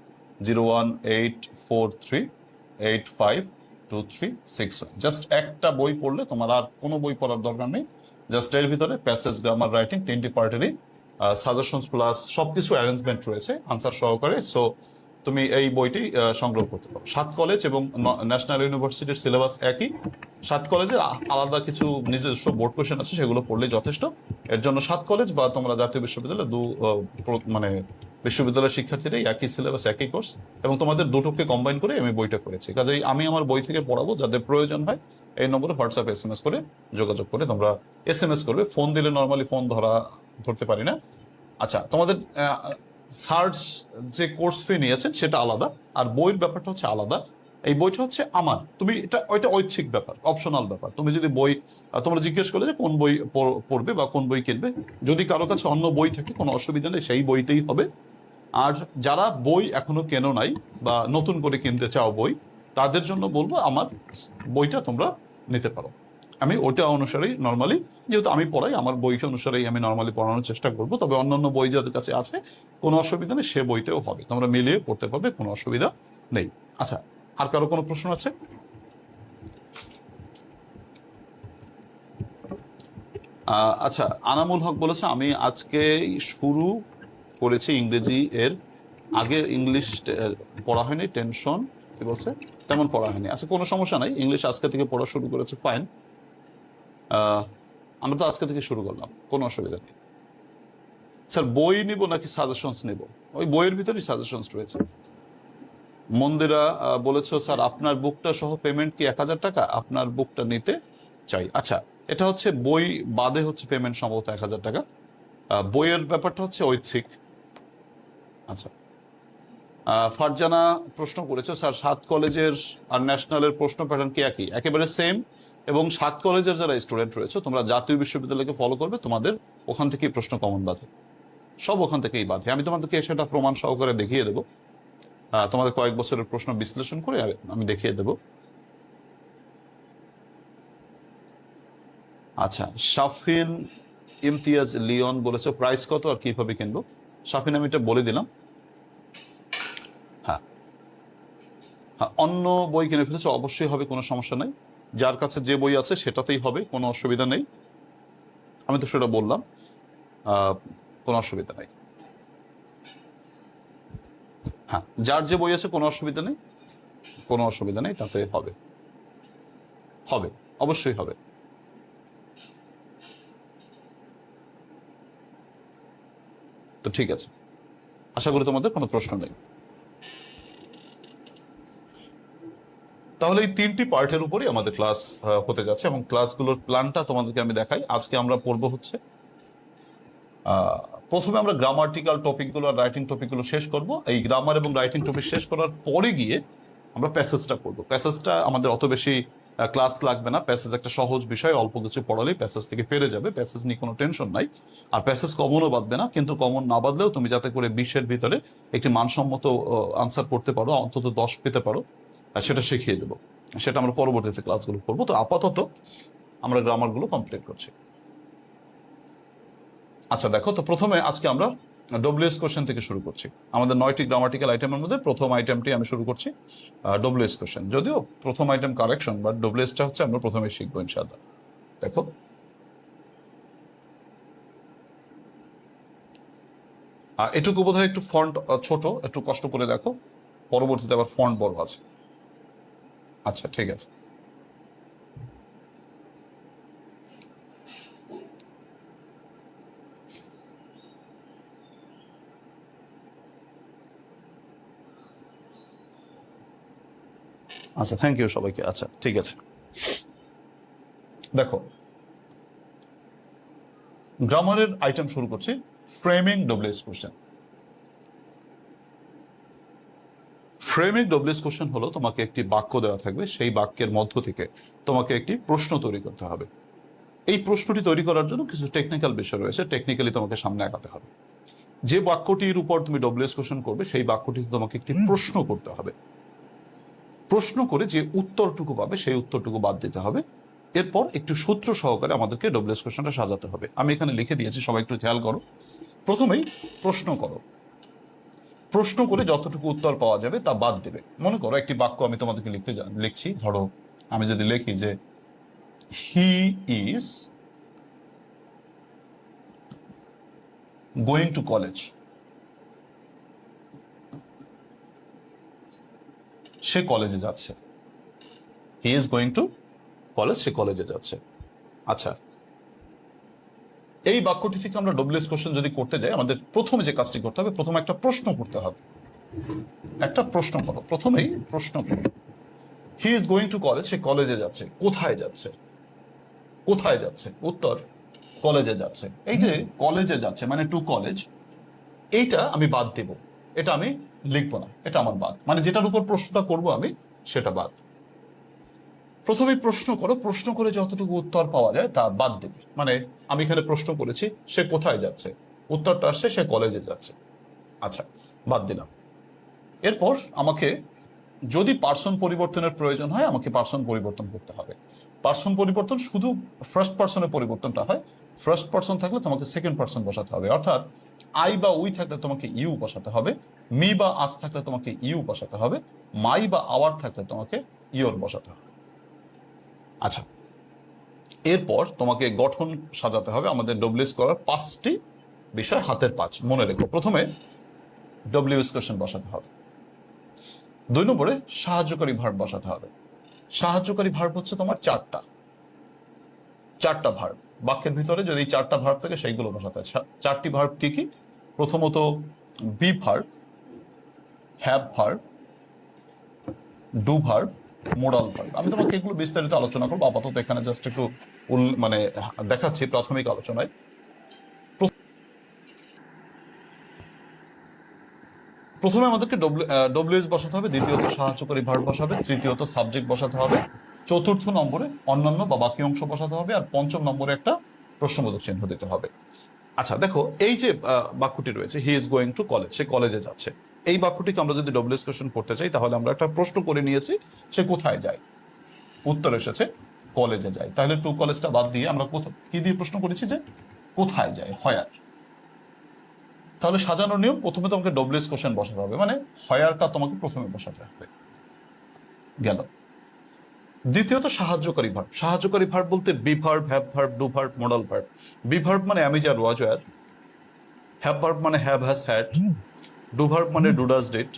01843852361। জাস্ট একটা বই পড়লে তোমার আর কোনো বই পড়ার দরকার নেই। জাস্ট এর ভিতরে প্যাসেজ, গ্রামার, রাইটিং তিনটি পার্টেরই সাজেশনস প্লাস সবকিছু অ্যারেঞ্জমেন্ট রয়েছে আনসার সহকারে। সো তুমি এই বইটি সংগ্রহ করতে পারো। 7 কলেজ এবং ন্যাশনাল ইউনিভার্সিটির সিলেবাস একই। 7 কলেজের আলাদা কিছু নিজস্ব বোর্ড কোশ্চেন আছে, সেগুলো পড়লেই যথেষ্ট। এর জন্য 7 কলেজ বা তোমরা জাতীয় বিশ্ববিদ্যালয় মানে বিশ্ববিদ্যালয়ের শিক্ষার্থীরাই একই সিলেবাস, একই কোর্স, এবং তোমাদের দুটোকে কম্বাইন করে আমি বইটা করেছি। কাজেই আমি আমার বই থেকে পড়াবো। যাদের প্রয়োজন হয় এই নম্বরে হোয়াটসঅ্যাপ SMS করে যোগাযোগ করে তোমরা SMS করবে। ফোন দিলে নর্মালি ফোন ধরতে পারি না। আচ্ছা, তোমাদের সার্চ যে কোর্স ফি নিয়েছেন সেটা আলাদা, আর বইয়ের ব্যাপারটা হচ্ছে আলাদা। এই বইটা হচ্ছে আমার, তুমি এটা ওইটা ঐচ্ছিক ব্যাপার, অপশনাল ব্যাপার। তুমি যদি বই তোমরা জিজ্ঞেস করলে যে কোন বই পড়বে বা কোন বই কিনবে, যদি কারো কাছে অন্য বই থাকে কোনো অসুবিধা নেই, সেই বইতেই হবে। আর যারা বই এখনো কেনো নাই বা নতুন করে কিনতে চাও বই, তাদের জন্য বলবো আমার বইটা তোমরা নিতে পারো। আমি ওইটা অনুসারেই নর্মালি, যেহেতু আমি পড়াই, আমার বই অনুসারেই আমি নর্মালি পড়ানোর চেষ্টা করবো। তবে অন্যান্য বই যাদের কাছে আছে কোনো অসুবিধা নেই, সে বইতেও হবে, তোমরা মিলিয়ে পড়তে পারবে, কোনো অসুবিধা নেই। আচ্ছা, আর কারো কোনো প্রশ্ন আছে? আচ্ছা, আনামুল হক বলেছে আমি আজকে শুরু করেছি ইংরেজি, এর আগে ইংলিশ পড়া হয়নি, টেনশন কি বলছে, তেমন পড়া হয়নি। আচ্ছা, কোনো সমস্যা নাই, ইংলিশ আজকে থেকে পড়া শুরু করেছে, ফাইন। আমরা তো আজকে থেকে শুরু করলাম, কোনো অসুবিধা নেই। স্যার বই নিব নাকি সাজেশনস নিব? ওই বইয়ের ভিতরেই সাজেশনস রয়েছে। মন্দিরা বলেছো স্যার আপনার বুকটা সহ পেমেন্ট কি 1000 টাকা? আপনার বুকটা নিতে চাই। আচ্ছা, এটা হচ্ছে বই বাদে হচ্ছে পেমেন্ট সম্ভবত 1000 টাকা। বইয়ের ব্যাপারটা হচ্ছে ঐচ্ছিক। আচ্ছা, ফারজানা প্রশ্ন করেছে স্যার 7 কলেজের আর ন্যাশনালের প্রশ্ন প্যাটার্ন কি একই? একেবারে সেম। এবং 7 কলেজের যারা স্টুডেন্ট রয়েছে, তোমরা জাতীয় বিশ্ববিদ্যালয়কে ফলো করবে, তোমাদের ওখান থেকেই প্রশ্ন কমন বাঁধে, সব ওখান থেকেই বাঁধে। আমি তোমাদেরকে সেটা প্রমাণ সহকারে দেখিয়ে দেবো। তোমাদের কয়েক বছরের প্রশ্ন বিশ্লেষণ করে আমি দেখিয়ে দেব। আচ্ছা, শাফিন ইমতিয়াজ লিওন বলেছে প্রাইস কত আর কিভাবে কিনবো? শাফিন, আমি এটা বলে দিলাম। হ্যাঁ হ্যাঁ, অন্য বই কিনে ফেলেছে, অবশ্যই হবে, কোনো সমস্যা নেই। যার কাছে যে বই আছে সেটাতেই হবে, কোনো অসুবিধা নেই। আমি তো সেটা বললাম, কোনো অসুবিধা নেই। হ্যাঁ, যার যে বই আছে কোনো অসুবিধা নেই, কোনো অসুবিধা নেই, তাতে হবে, হবে, অবশ্যই হবে। তো ঠিক আছে, আশা করি তোমাদের কোনো প্রশ্ন নেই। তাহলে এই 3টি পার্টের উপরই আমাদের ক্লাস হতে যাচ্ছে, এবং ক্লাসগুলোর প্ল্যানটা তোমাদেরকে আমি দেখাই। আজকে আমরা পড়বো হচ্ছে প্রথমে আমরা গ্রামাটিক্যাল টপিকগুলো আর রাইটিং টপিকগুলো শেষ করব। এই গ্রামার এবং রাইটিং টপিক শেষ করার পরে গিয়ে আমরা প্যাসেজটা করব। প্যাসেজটা আমাদের অত বেশি ক্লাস লাগবে না, প্যাসেজ একটা সহজ বিষয়, অল্প কিছু পড়ালেই প্যাসেজ থেকে পেরে যাবে, প্যাসেজ নিয়ে কোনো টেনশন নাই। আর প্যাসেজ কমনও বাঁধবে না, কিন্তু কমন না বাঁধলেও তুমি যাতে করে 20-এর ভিতরে একটি মানসম্মত আনসার করতে পারো, অন্তত 10 পেতে পারো, সেটা শিখিয়ে দেবো। সেটা আমরা পরবর্তীতে ক্লাসগুলো করবো। তো আপাতত আমরা গ্রামারগুলো কমপ্লিট করছি। আচ্ছা দেখো, তো প্রথমে আজকে আমরা ডব্লিউএস কোশ্চেন থেকে শুরু করছি। আমাদের 9টি গ্রামাটিক্যাল আইটেমের মধ্যে প্রথম আইটেমটি আমি শুরু করছি ডব্লিউএস কোশ্চেন। যদিও প্রথম আইটেম কারেকশন, বাট ডব্লিউএসটা হচ্ছে আমরা প্রথমে শিখবো ইনশাআল্লাহ। দেখো, এটুকু বোধহয় একটু ফন্ট ছোট, একটু কষ্ট করে দেখো, পরবর্তীতে আবার ফন্ট বড় আছে। আচ্ছা, ঠিক আছে। আচ্ছা, থ্যাংক ইউ সবাইকে। আচ্ছা, ঠিক আছে। দেখো, গ্রামারের আইটেম শুরু করছি, framing WH question. Framing WH question হলো তোমাকে একটি বাক্য দেওয়া থাকবে, সেই বাক্যের মধ্য থেকে তোমাকে একটি প্রশ্ন তৈরি করতে হবে। এই প্রশ্নটি তৈরি করার জন্য কিছু টেকনিক্যাল বিষয় রয়েছে, টেকনিক্যালি তোমাকে সামনে আগাতে হবে। যে বাক্যটির উপর তুমি ডব্লিউএস কোশ্চেন করবে, সেই বাক্যটিতে তোমাকে একটি প্রশ্ন করতে হবে। প্রশ্ন করে যে উত্তরটুকু পাবে সেই উত্তরটুকু বাদ দিতে হবে। এরপর একটু সূত্র সহকারে আমাদেরকে ডব্লিউএস কোশ্চেনটা সাজাতে হবে। আমি এখানে লিখে দিয়েছি, সবাই একটু খেয়াল করো। প্রথমেই প্রশ্ন করো, প্রশ্ন করে যতটুকু উত্তর পাওয়া যাবে তা বাদ দেবে। মনে করো একটি বাক্য আমি তোমাদেরকে লিখছি। ধরো আমি যদি লিখি যে he is going to college, সে কলেজে যাচ্ছে। He is going to college, সে কলেজে যাচ্ছে। আচ্ছা, এই বাক্যটি থেকে আমরা ডব্লিউএস কোশ্চেন যদি করতে যাই, আমাদের প্রথমে যে কাজটি করতে হবে, প্রথমে একটা প্রশ্ন করতে হবে। একটা প্রশ্ন করো, প্রথমেই প্রশ্ন করো। He is going to college, সে কলেজে যাচ্ছে। কোথায় যাচ্ছে? কোথায় যাচ্ছে? উত্তর, কলেজে যাচ্ছে। এই যে কলেজে যাচ্ছে মানে টু কলেজ, এইটা আমি বাদ দেব, এটা আমি লিখবো না, এটা আমার বাদ। মানে যেটার উপর প্রশ্নটা করব আমি, সেটা বাদ। প্রথমে প্রশ্ন করো, প্রশ্ন করে যতটুকু উত্তর পাওয়া যায় তা বাদ দেবে। মানে আমি এখানে প্রশ্ন করেছি সে কোথায় যাচ্ছে, উত্তরটা আসছে সে কলেজে যাচ্ছে। আচ্ছা, বাদ দিলাম। এরপর আমাকে যদি পার্সন পরিবর্তনের প্রয়োজন হয়, আমাকে পার্সন পরিবর্তন করতে হবে। পার্সন পরিবর্তন শুধু ফার্স্ট পার্সনের পরিবর্তনটা হয়। ফার্স্ট পার্সন থাকলে তোমাকে সেকেন্ড পার্সন বসাতে হবে, অর্থাৎ আই বা উই থাকলে তোমাকে ইউ বসাতে হবে, মি বা আস থাকলে তোমাকে ইউ বসাতে হবে, মাই বা আওয়ার থাকলে তোমাকে ইয়োর বসাতে হবে। আচ্ছা, এরপর তোমাকে গঠন সাজাতে হবে। আমাদের ডব্লিউএস করার 5টি বিষয়, হাতের 5 মনে রেখো। প্রথমে ডব্লিউএস কোশ্চেন বসাতে হবে। 2 নম্বরে সাহায্যকারী ভার্ব বসাতে হবে। সাহায্যকারী ভার্ব হচ্ছে তোমার চারটা ভার্ব। বাক্যের ভিতরে যদি 4টা ভার্ব থাকে সেইগুলো বসাতে হয়। 4টি ভার্ব কি কি? প্রথমত B verb, have verb, do verb, modal verb. আমি তোমাকে এগুলো বিস্তারিত আলোচনা করবো, আপাতত এখানে জাস্ট একটু মানে দেখাচ্ছি প্রাথমিক আলোচনায়। প্রথমে আমাদেরকে ডব্লিউএস বসাতে হবে, দ্বিতীয়ত সাহায্যকারী ভার্ব বসাবে, তৃতীয়ত সাবজেক্ট বসাতে হবে, চতুর্থ নম্বরে অন্যান্য বা বাকি অংশ বসাতে হবে, আর পঞ্চম নম্বরে একটা প্রশ্নবোধক চিহ্ন দিতে হবে। আচ্ছা দেখো, এই যে বাক্যটি রয়েছে he is going to college, সে কলেজে যাচ্ছে, এই বাক্যটিকে আমরা যদি ডব্লিউএস কোশ্চেন করতে চাই, তাহলে আমরা একটা প্রশ্ন করে নিয়েছি, সে কোথায় যায়? উত্তর এসেছে কলেজে যায়। তাহলে টু কলেজটা বাদ দিয়ে আমরা কি দিয়ে প্রশ্ন করেছি? যে কোথায় যায়, হয়ার। তাহলে সাজানোর নিয়ম, প্রথমে তোমাকে ডব্লিউএস কোশ্চেন বসাতে হবে, মানে হয়ারটা তোমাকে প্রথমে বসাতে হবে। গেল। দ্বিতীয়ত সাহায্যকারী ভার্ব। সাহায্যকারী ভার্ব বলতে be verb, have verb, do verb, modal verb. Be verb মানে আমি যার, ওয়াজ ওয়ার। হ্যাভ ভার্ব মানে have, has, had. Do verb মানে do, does, did.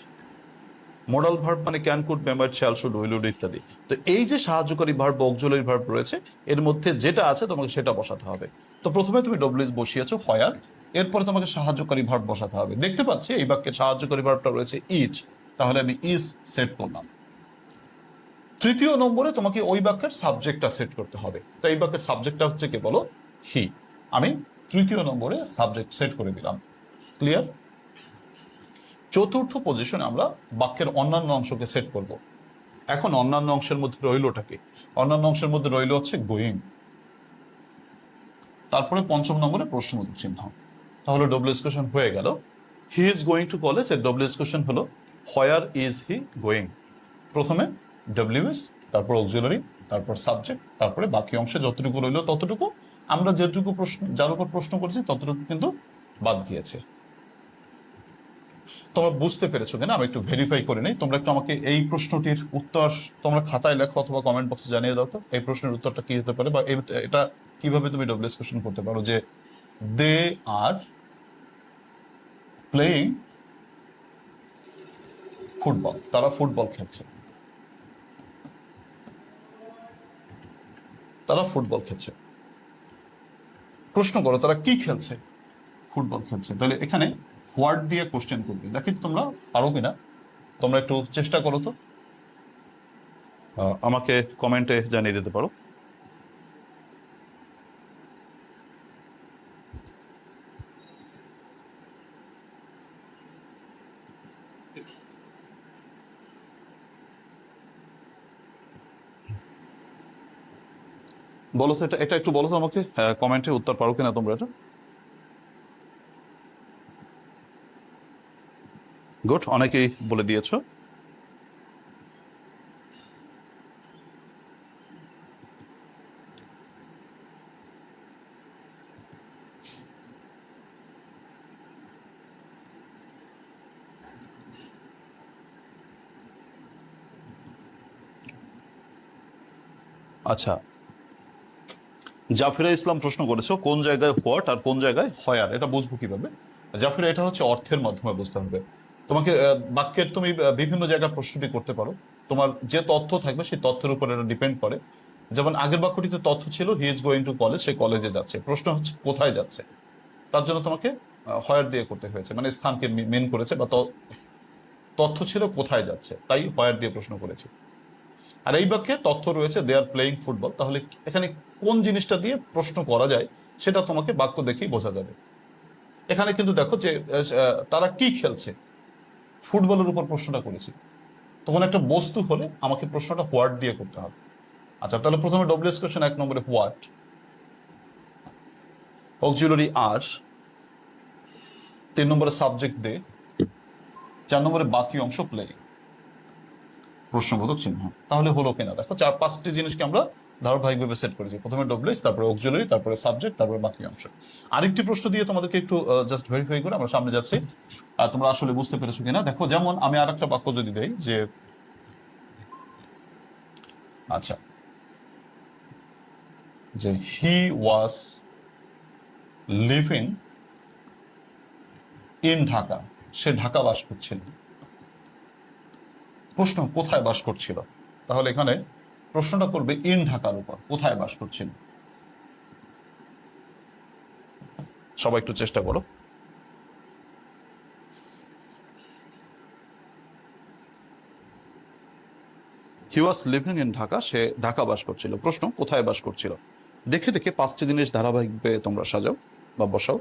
Modal verb মানে can, could, may, might, shall, should, will, would ইত্যাদি। তো এই যে সাহায্যকারী ভার্ব, অক্সিলারি ভার্ব রয়েছে, এর মধ্যে যেটা আছে তোমাকে সেটা বসাতে হবে। তো প্রথমে তুমি ডব্লিউএস বসিয়েছো হয়ার, এরপরে তোমাকে সাহায্যকারী ভার্ব বসাতে হবে। দেখতে পাচ্ছি এই বাক্যের সাহায্যকারী ভার্বটা রয়েছে ইজ, তাহলে আমি ইজ সেট করলাম। তৃতীয় নম্বরে তোমাকে ওই বাক্যের সাবজেক্টটা সেট করতে হবে। তো এই বাক্যের সাবজেক্টটা হচ্ছে কে বলো? হি। আমি তৃতীয় নম্বরে সাবজেক্ট সেট করে দিলাম। ক্লিয়ার? চতুর্থ পজিশনে আমরা বাক্যের অন্যান্য অংশকে সেট করব। এখন অন্যান্য অংশের মধ্যে রইলটা কি? অন্যান্য অংশের মধ্যে রইল হচ্ছে গোয়িং, তারপরে পঞ্চম নম্বরে প্রশ্নবোধক চিহ্ন। তাহলে ডব্লিউএস কোশ্চেন হয়ে গেল। হি ইজ গোয়িং টু কলেজ, এর ডব্লিউএস কোশ্চেন হলো হোয়ার ইজ হি গোয়িং। প্রথমে ডব্লিউএস, তারপর অক্সিলারি, তারপর সাবজেক্ট, তারপরে বাকি অংশে যতটুকু রইল ততটুকু। আমরা যেটুকু প্রশ্ন, যার উপর প্রশ্ন করেছি ততটুকু কিন্তু বাদ গিয়েছে। তোমরা বুঝতে পেরেছো কিনা আমি একটু ভেরিফাই করে নেই। তোমরা একটু আমাকে এই প্রশ্নটির উত্তর তোমরা খাতায় লেখো অথবা কমেন্ট বক্সে জানিয়ে দাও তো, এই প্রশ্নের উত্তরটা কি হতে পারে, বা এটা কিভাবে তুমি ডব্লিউএস কোশ্চেন করতে পারো। যে দে আর প্লেইং ফুটবল, তারা ফুটবল খেলছে, তারা ফুটবল খেলছে। প্রশ্ন করো তারা কি খেলছে? ফুটবল খেলছে। তাহলে এখানে হোয়াট দিয়ে কোশ্চেন করবে। দেখি তোমরা পারো কিনা, তোমরা একটু চেষ্টা করো তো, আমাকে কমেন্টে জানিয়ে দিতে পারো। বলো তো, এটা এটা একটু বলো তো আমাকে কমেন্টে, উত্তর পারো কিনা তোমরা এটা। গুড, অনেকেই বলে দিয়েছো। আচ্ছা, জাফিরা ইসলাম প্রশ্ন করেছো কোন জায়গায় হোয়াট আর কোন জায়গায় হয়ার, এটা বুঝবো কিভাবে? জাফিরা, এটা হচ্ছে অর্থের মাধ্যমে বুঝতে হবে তোমাকে। বাক্যের তুমি বিভিন্ন জায়গায় প্রশ্নটি করতে পারো, তোমার যে তথ্য থাকবে সেই তথ্যের উপর এটা ডিপেন্ড করে। যেমন আগের বাক্যটিতে তথ্য ছিল he is going to college, সে কলেজে যাচ্ছে, প্রশ্ন হচ্ছে কোথায় যাচ্ছে, তার জন্য তোমাকে হয়ার দিয়ে করতে হয়েছে, মানে স্থানকে মেন করেছে, বা তথ্য ছিল কোথায় যাচ্ছে, তাই হয়ার দিয়ে প্রশ্ন করেছে। আর এই বাক্যে তথ্য রয়েছে দে আর প্লেয়িং ফুটবল, তাহলে এখানে কোন জিনিসটা দিয়ে প্রশ্ন করা যায় সেটা তোমাকে বাক্য দেখেই বোঝা যাবে। এখানে কিন্তু দেখো যে তারা কি খেলছে, ফুটবলের উপর প্রশ্নটা করেছি, তখন একটা বস্তু হলে আমাকে প্রশ্নটা হোয়াট দিয়ে করতে হবে। আচ্ছা, তাহলে প্রথমে ডব্লিউএস কোশ্চেন 1 নম্বরে হোয়াট, অক্সিলারি আর, 3 নম্বরে সাবজেক্ট দে, 4 নম্বরে বাকি অংশ প্লে, প্রশ্নবোধক চিহ্ন। তাহলে হলো কিনা দেখো, 4-5টি জিনিসকে আমরা ধারাবাহিকভাবে সেট করেছি, প্রথমে ডব্লিউএস, তারপরে অক্সিলারি, তারপরে সাবজেক্ট, তারপরে বাকি অংশ। আরেকটি প্রশ্ন দিয়ে তোমাদেরকে একটু জাস্ট ভেরিফাই করে আমরা সামনে যাচ্ছি, তোমরা আসলে বুঝতে পেরেছো কিনা দেখো। যেমন আমি আর একটা বাক্য যদি দেই যে, আচ্ছা, যে হি ওয়াজ লিভিং ইন ঢাকা, সে ঢাকা বাস করছিল। প্রশ্ন কোথায় বাস করছিল, তাহলে এখানে প্রশ্নটা করবে ইন ঢাকার উপর, কোথায় বাস করছিল। সবাই একটু চেষ্টা করো। হি ওয়াজ লিভিং ইন ঢাকা, সে ঢাকা বাস করছিল, প্রশ্ন কোথায় বাস করছিল। দেখে দেখে 5টি জিনিস ধারাবাহিকভাবে তোমরা সাজাও বা বসাও।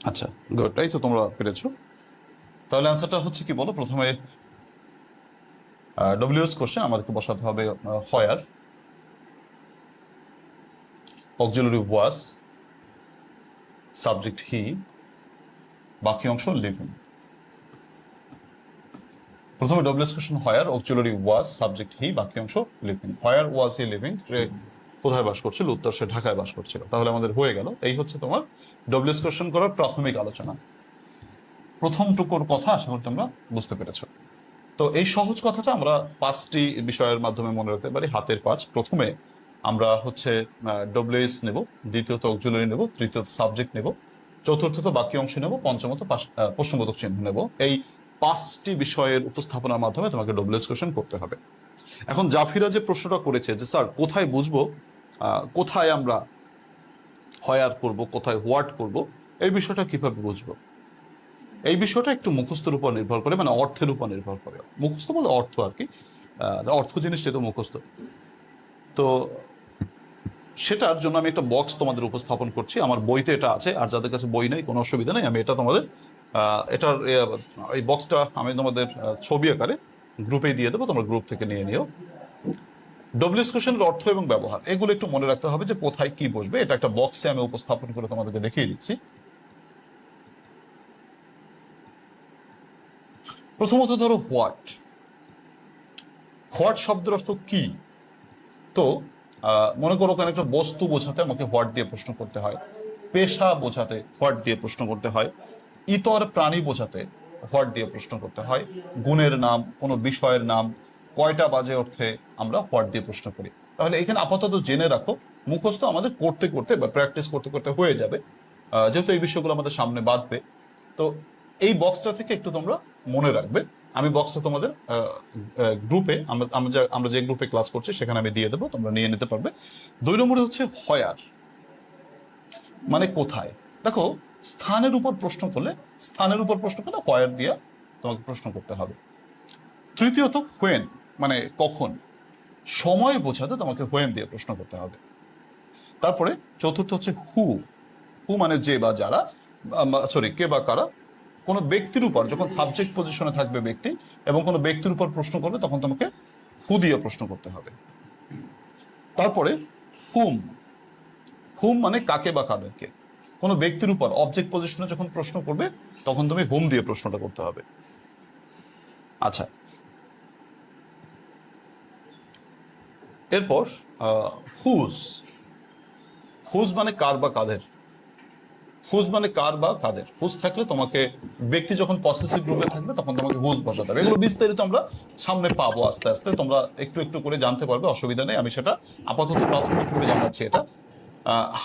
আচ্ছা, গুড, এই তো তোমরা পেরেছো। তাহলে অ্যান্সারটা হচ্ছে কি বলো, প্রথমে ডব্লিউএস কোশ্চেন আমাদেরকে বসাতে হবে হয়ার, অক্সিলারি ওয়াজ, সাবজেক্ট হি, বাকি অংশ লিভিং। প্রথমে ডব্লিউএস কোশ্চেন হয়ার, অক্সিলারি ওয়াজ, সাবজেক্ট হি, বাকি অংশ লিভিং। হয়ার ওয়াজ হি লিভিং, কোথায় বাস করছিল, উত্তর সে ঢাকায় বাস করছিল। তাহলে আমাদের হয়ে গেল। এই হচ্ছে তোমার ডব্লিউএস কোশ্চেন করার প্রাথমিক আলোচনা, প্রথম টুকুর কথা আশা করি তোমরা বুঝতে পেরেছো। তো এই সহজ কথাটা আমরা 5টি বিষয়ের মাধ্যমে মনে রাখতে পারি, হাতের 5। প্রথমে আমরা হচ্ছে ডব্লিউএস নেব, দ্বিতীয়ত অক্সিলারি নেব, তৃতীয়ত সাবজেক্ট নেব, চতুর্থত বাকি অংশ নেব, পঞ্চমত প্রশ্নবোধক চিহ্ন নেব। এই 5টি বিষয়ের উপস্থাপনার মাধ্যমে তোমাকে ডব্লিউএস কোশ্চেন করতে হবে। এখন জাফিরা যে প্রশ্নটা করেছে যে স্যার কোথায় বুঝবো, কোথায় আমরা হয়ার করব, কোথায় হোয়াট করব, এই বিষয়টা কিভাবে বুঝবো, এই বিষয়টা একটু মুখস্থের উপর নির্ভর করে, মানে অর্থের উপর নির্ভর করে। মুখস্থ বলে অর্থ আর কি, অর্থ জিনিসটা তো মুখস্থ। তো সেটার জন্য আমি একটা বক্স তোমাদের উপস্থাপন করছি, আমার বইতে এটা আছে, আর যাদের কাছে বই নেই কোনো অসুবিধা নেই, আমি এটা তোমাদের এটার এই বক্সটা আমি তোমাদের ছবি আকারে গ্রুপেই দিয়ে দেবো, তোমরা গ্রুপ থেকে নিয়ে নিও। ডব্লিউএস কোশ্চেনের অর্থ এবং ব্যবহার এগুলো একটু মনে রাখতে হবে, যে কোথায় কি বসবে। এটা একটা বক্সে আমি উপস্থাপন করে তোমাদেরকে দেখিয়ে দিচ্ছি। প্রথমত ধরো হোয়াট, হোয়াট শব্দের অর্থ কি। তো মনে করো কোনো একটা বস্তু বোঝাতে আমাকে হোয়াট দিয়ে প্রশ্ন করতে হয়, পেশা বোঝাতে হোয়াট দিয়ে প্রশ্ন করতে হয়, ইতর প্রাণী বোঝাতে হোয়াট দিয়ে প্রশ্ন করতে হয়, গুণের নাম, কোনো বিষয়ের নাম, কয়টা বাজে অর্থে আমরা হোয়াট দিয়ে প্রশ্ন করি। তাহলে এখানে আপাতত জেনে রাখো, মুখস্থ আমাদের করতে করতে বা প্র্যাকটিস করতে করতে হয়ে যাবে, যেহেতু এই বিষয়গুলো আমাদের সামনে বাঁধবে। তো এই বক্সটা থেকে একটু তোমরা মনে রাখবে। আমি বক্সটা তোমাদের গ্রুপে, আমরা যে গ্রুপে ক্লাস করছি সেখানে আমি দিয়ে দেবো, তোমরা নিয়ে নিতে পারবে। 2 নম্বরে হচ্ছে হয়ার, মানে কোথায়। দেখো, স্থানের উপর প্রশ্ন করলে হয়ার দিয়ে তোমাকে প্রশ্ন করতে হবে। তৃতীয়ত হোয়েন, মানে কখন। সময় বোঝাতে তোমাকে হোয়েন দিয়ে প্রশ্ন করতে হবে। তারপরে চতুর্থ হচ্ছে হু। হু মানে যে বা যারা, সরি কে বা কারা। কোনো ব্যক্তির উপর যখন সাবজেক্ট পজিশনে থাকবে ব্যক্তি এবং কোনো ব্যক্তির উপর প্রশ্ন করবে তখন তোমাকে হু দিয়ে প্রশ্ন করতে হবে। তারপরে হুম। হুম মানে কাকে বা কাদেরকে। কোনো ব্যক্তির উপর অবজেক্ট পজিশনে যখন প্রশ্ন করবে তখন তুমি হুম দিয়ে প্রশ্নটা করতে হবে। আচ্ছা, এরপর হুজ। হুজ মানে কার বা কাদের। হুজ মানে কার বা কাদের। হুজ থাকলে তোমাকে, ব্যক্তি যখন পসেসিভ রূপে থাকবে তখন তোমাকে হুজ বসাতে হবে। এগুলো বিস্তারিত আমরা সামনে পাবো আস্তে আস্তে, তোমরা একটু একটু করে জানতে পারবে, অসুবিধা নেই। আমি সেটা আপাতত প্রাথমিকভাবে জানাচ্ছি। এটা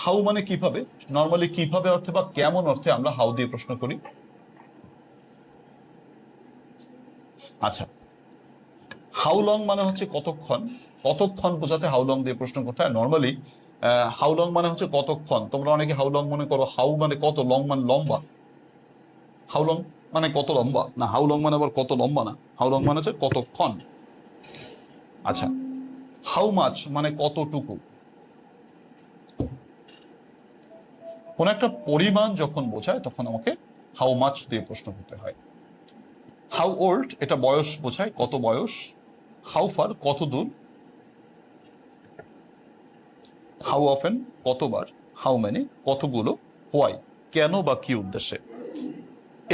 হাউ মানে কিভাবে, নর্মালি কিভাবে অর্থে বা কেমন অর্থে আমরা হাউ দিয়ে প্রশ্ন করি। আচ্ছা, হাউ লং মানে হচ্ছে কতক্ষণ। কতক্ষণ বোঝাতে হাউ লং দিয়ে প্রশ্ন করতে হয়। নর্মালি হাউ লং মানে হচ্ছে কতক্ষণ। তোমরা অনেকে হাউ লং মনে করো, হাউ মানে কত, লং মানে লম্বা। হাউ লং মানে কত লম্বা না, হাউ লং মানে আবার কত লম্বা না, হাউ লং মানে হচ্ছে কতক্ষণ। আচ্ছা, হাউ মাচ মানে কতটুকু। কোন একটা পরিমাণ যখন বোঝায় তখন আমাকে হাউ মাচ দিয়ে প্রশ্ন করতে হয়। হাউ ওল্ড এটা বয়স বোঝায়, কত বয়স। হাউ ফার কত দূর। হাউ অফেন কতবার। হাউ মেনি কতগুলো। হোয়াই কেন বা কি উদ্দেশ্যে।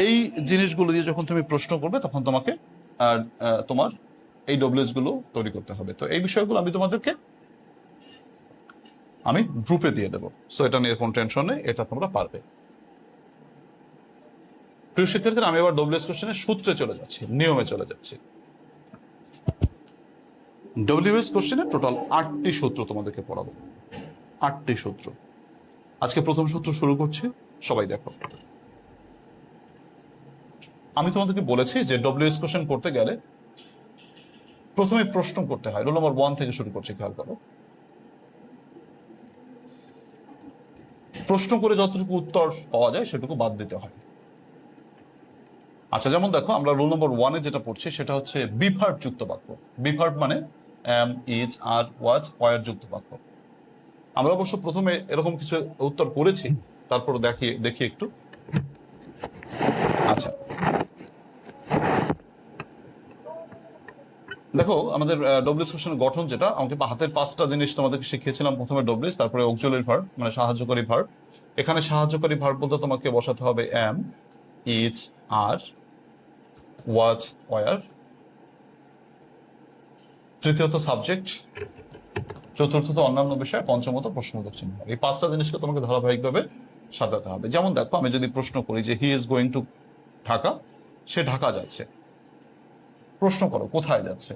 এই জিনিসগুলো দিয়ে যখন তুমি প্রশ্ন করবে তখন তোমাকে তোমার এই ডব্লিউএস গুলো তৈরি করতে হবে। তো এই বিষয়গুলো আমি গ্রুপে দিয়ে দেবো, সো এটা নিয়ে কোনো টেনশন নেই, এটা তোমরা পারবে। প্রিয় শিক্ষার্থীরা, আমি এবার ডব্লিউএস কোশ্চেনের সূত্রে চলে যাচ্ছি, নিয়মে চলে যাচ্ছি। ডব্লিউএস কোশ্চেনে টোটাল 8টি সূত্র তোমাদেরকে পড়াবো। 8টি সূত্র। আজকে প্রথম সূত্র শুরু করছি, সবাই দেখো। আমি তোমাদেরকে বলেছি যে ডব্লিউএস কোশ্চেন করতে গেলে প্রথমে প্রশ্ন করতে হয়। রোল নম্বর 1 থেকে শুরু করছি, খেয়াল করো। প্রশ্ন করে যতটুকু উত্তর পাওয়া যায় সেটুকু বাদ দিতে হয়। আচ্ছা, যেমন দেখো, আমরা রোল নম্বর 1-এ যেটা পড়ছি সেটা হচ্ছে বিভার্ব যুক্ত বাক্য। বিভার্ব মানে am, is, are, was, were যুক্ত বাক্য। আমরা অবশ্য প্রথমে এরকম কিছু উত্তর করেছি, তারপর দেখি একটু। আচ্ছা, দেখো আমাদের ডব্লিউএস কোশ্চেনের গঠন যেটা, আমাকে হাতের 5টা জিনিস তোমাদেরকে শিখিয়েছিলাম। প্রথমে ডব্লিউএস, তারপরে অক্সিলারি ভার্ব মানে সাহায্যকারী ভার্ব। এখানে সাহায্যকারী ভার্ব বলতে তোমাকে বসাতে হবে am, is, are, was, were. তৃতীয়ত সাবজেক্ট, চতুর্থত অন্যান্য বিষয়, পঞ্চমত প্রশ্নবোধক চিহ্ন। এই 5টা জিনিসকে তোমাকে ধারাবাহিকভাবে সাজাতে হবে। যেমন দেখো, আমি যদি প্রশ্ন করি যে he is going to Dhaka, সে ঢাকা যাচ্ছে। প্রশ্ন করো কোথায় যাচ্ছে।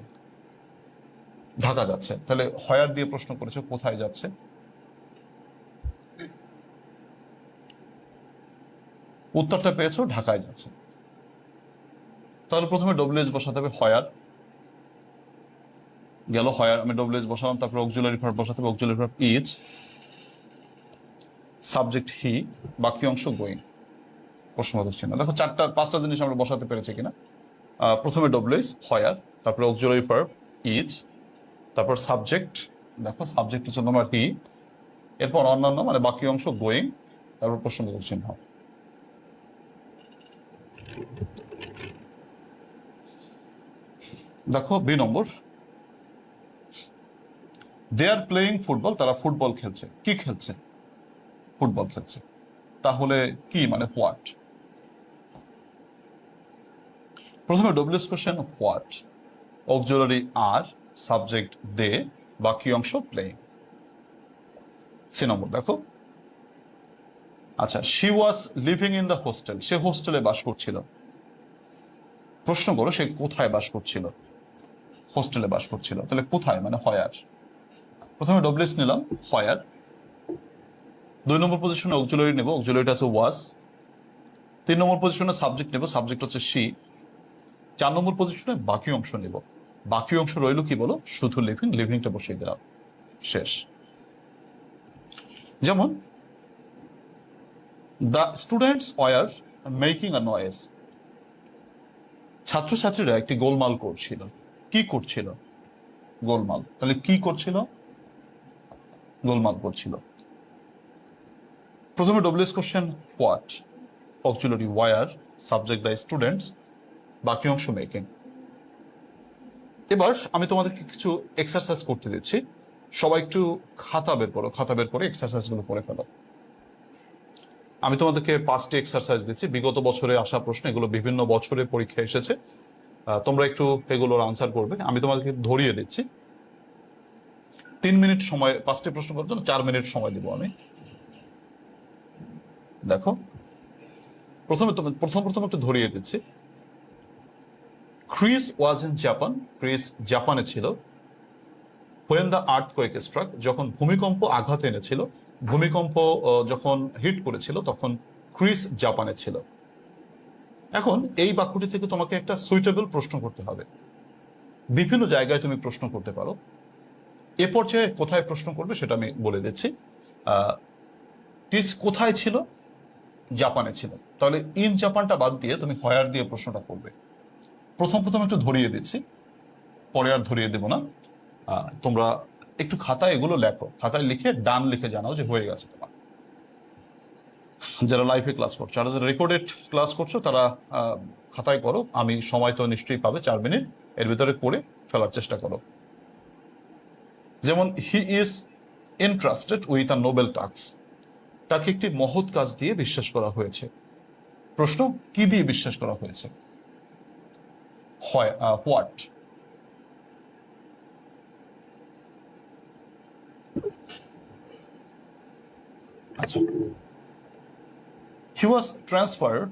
ঢাকা যাচ্ছে, তাহলে হয়ার দিয়ে প্রশ্ন করেছে কোথায় যাচ্ছে। উত্তরটা পেয়েছো ঢাকায় যাচ্ছে। তাহলে প্রথমে ডব্লিউএস বসাতে হবে হয়ার। গেল হয়ার, আমি ডব্লিউএস বসালাম। তারপরে অক্সিলারি ভার্ব বসাতে হবে, অক্সিলারি ভার্ব ইজ, সাবজেক্ট হি, বাকি অংশ গোয়িং, প্রশ্নবোধক চিহ্ন। দেখো 5টা জিনিস আমরা বসাতে পেরেছি কিনা। প্রথমে ডব্লিউএস হয়ার, তারপরে অক্সিলারি ভার্ব ইজ, তারপর সাবজেক্ট, দেখো সাবজেক্ট হচ্ছে তোমার হি, এরপর অন্যান্য মানে বাকি অংশ গোয়িং, তারপর প্রশ্নবোধক চিহ্ন। দেখো B number, they are playing football, তারা ফুটবল খেলছে। কি খেলছে? ফুটবল খেলছে। তাহলে কি মানে হোয়াট। প্রথমে W S question what, auxiliary are, subject they, বাকি অংশ প্লেইং। সি নম্বর দেখো, আচ্ছা, she was living in the hostel, সে হোস্টেলে বাস করছিল। প্রশ্ন করো সে কোথায় বাস করছিল। হোস্টেলে বাস করছিল, তাহলে কোথায় মানে হয়ার। প্রথমে ডব্লিউএস নিলাম হয়ার। 2 নম্বর পজিশনে অক্সিলারি নেব, অক্সিলারিটা আছে ওয়াজ। 3 নম্বর পজিশনে সাবজেক্ট নেব, সাবজেক্ট হচ্ছে শি। 4 নম্বর পজিশনে বাকি অংশ নেব। বাকি অংশ রইল কি বলো, শুধু লিভিং, লিভিংটা বসিয়ে দিলাম, শেষ। যেমন the students were making a noise, ছাত্রছাত্রীরা একটি গোলমাল করছিল। কি করছিল? গোলমাল। তাহলে কি করছিল? গোলমাল করছিল। প্রথমে W S question what, auxiliary were, subject the students, বাকি অংশ মেকিং। এবার আমি তোমাদেরকে কিছু এক্সারসাইজ করতে দিচ্ছি, সবাই একটু খাতা বের করো, খাতা বের করে এক্সারসাইজগুলো করে ফেলো। আমি তোমাদেরকে 5টি এক্সারসাইজ দিচ্ছি, বিগত বছরে আসা প্রশ্ন, এগুলো বিভিন্ন বছরে পরীক্ষা এসেছে, তোমরা একটু এগুলোর আনসার করবে। আমি তোমাদেরকে ধরিয়ে দিচ্ছি, 3 মিনিট সময়, 5টি প্রশ্ন করার জন্য 4 মিনিট সময় দিব আমি। দেখো, প্রথম একটু ধরিয়ে দিচ্ছি। Chris was in Japan, Chris জাপানে ছিল। হোয়েন দ্য আর্থকোয়েক স্ট্রাক, যখন ভূমিকম্প আঘাত এনেছিল, ভূমিকম্প যখন হিট করেছিল তখন ক্রিস জাপানে ছিল। এখন এই বাক্যটি থেকে তোমাকে একটা সুইটেবল প্রশ্ন করতে হবে। বিভিন্ন জায়গায় তুমি প্রশ্ন করতে পারো, এ পর্যায়ে কোথায় প্রশ্ন করবে সেটা আমি বলে দিচ্ছি। ক্রিস কোথায় ছিল? জাপানে ছিল। তাহলে ইন জাপানটা বাদ দিয়ে তুমি হোয়ার দিয়ে প্রশ্নটা করবে। প্রথম একটু ধরিয়ে দিচ্ছি, পরে আর ধরিয়ে দেব না। তোমরা একটু খাতায় এগুলো লেখো, খাতায় লিখে ডান লিখে জানাও যে হয়ে গেছে তোমার। যারা লাইভে ক্লাস করছো, আর যারা রেকর্ডেড ক্লাস করছো তারা খাতায় করো। আমি সময় তো নিশ্চয়ই পাবে, 4 মিনিট, এর ভিতরে করে ফেলার চেষ্টা করো। যেমন he is interested with a Nobel task, তাকে একটি মহৎ কাজ দিয়ে বিশ্বাস করা হয়েছে। প্রশ্ন, কি দিয়ে বিশ্বাস করা হয়েছে? হোয়াট। আচ্ছা, হি ওয়াজ ট্রান্সফার্ড,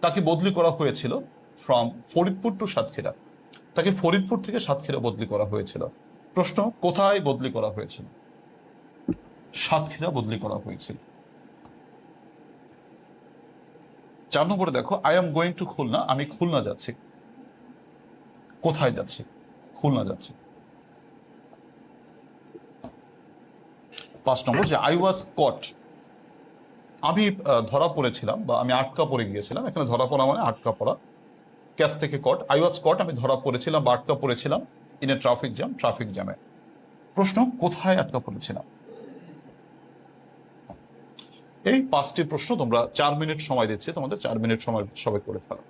তাকে বদলি করা হয়েছিল ফ্রম ফরিদপুর টু সাতক্ষীরা, তাকে ফরিদপুর থেকে সাতক্ষীরা বদলি করা হয়েছিল। প্রশ্ন, কোথায় বদলি করা হয়েছিল? সাতক্ষীরা বদলি করা হয়েছিল। 4 নম্বরে দেখো, I am going to Khulna, আমি খুলনা যাচ্ছি। কোথায় যাচ্ছি? খুলনা যাচ্ছি। 5 নম্বর, যে আই ওয়াজ কট, আমি ধরা পড়েছিলাম বা আমি আটকা পড়ে গিয়েছিলাম। এখানে ধরা পড়া মানে আটকা পড়া, ক্যাচ থেকে কট। আই ওয়াজ কট, আমি ধরা পড়েছিলাম বা আটকা পড়েছিলাম in a traffic jam, traffic জ্যামে। প্রশ্ন, কোথায় আটকা পড়েছিলাম? এই 5টি প্রশ্ন তোমরা 4 মিনিট সময় দিচ্ছে, তোমাদের 4 মিনিট সময় সবাই করে ফেলো।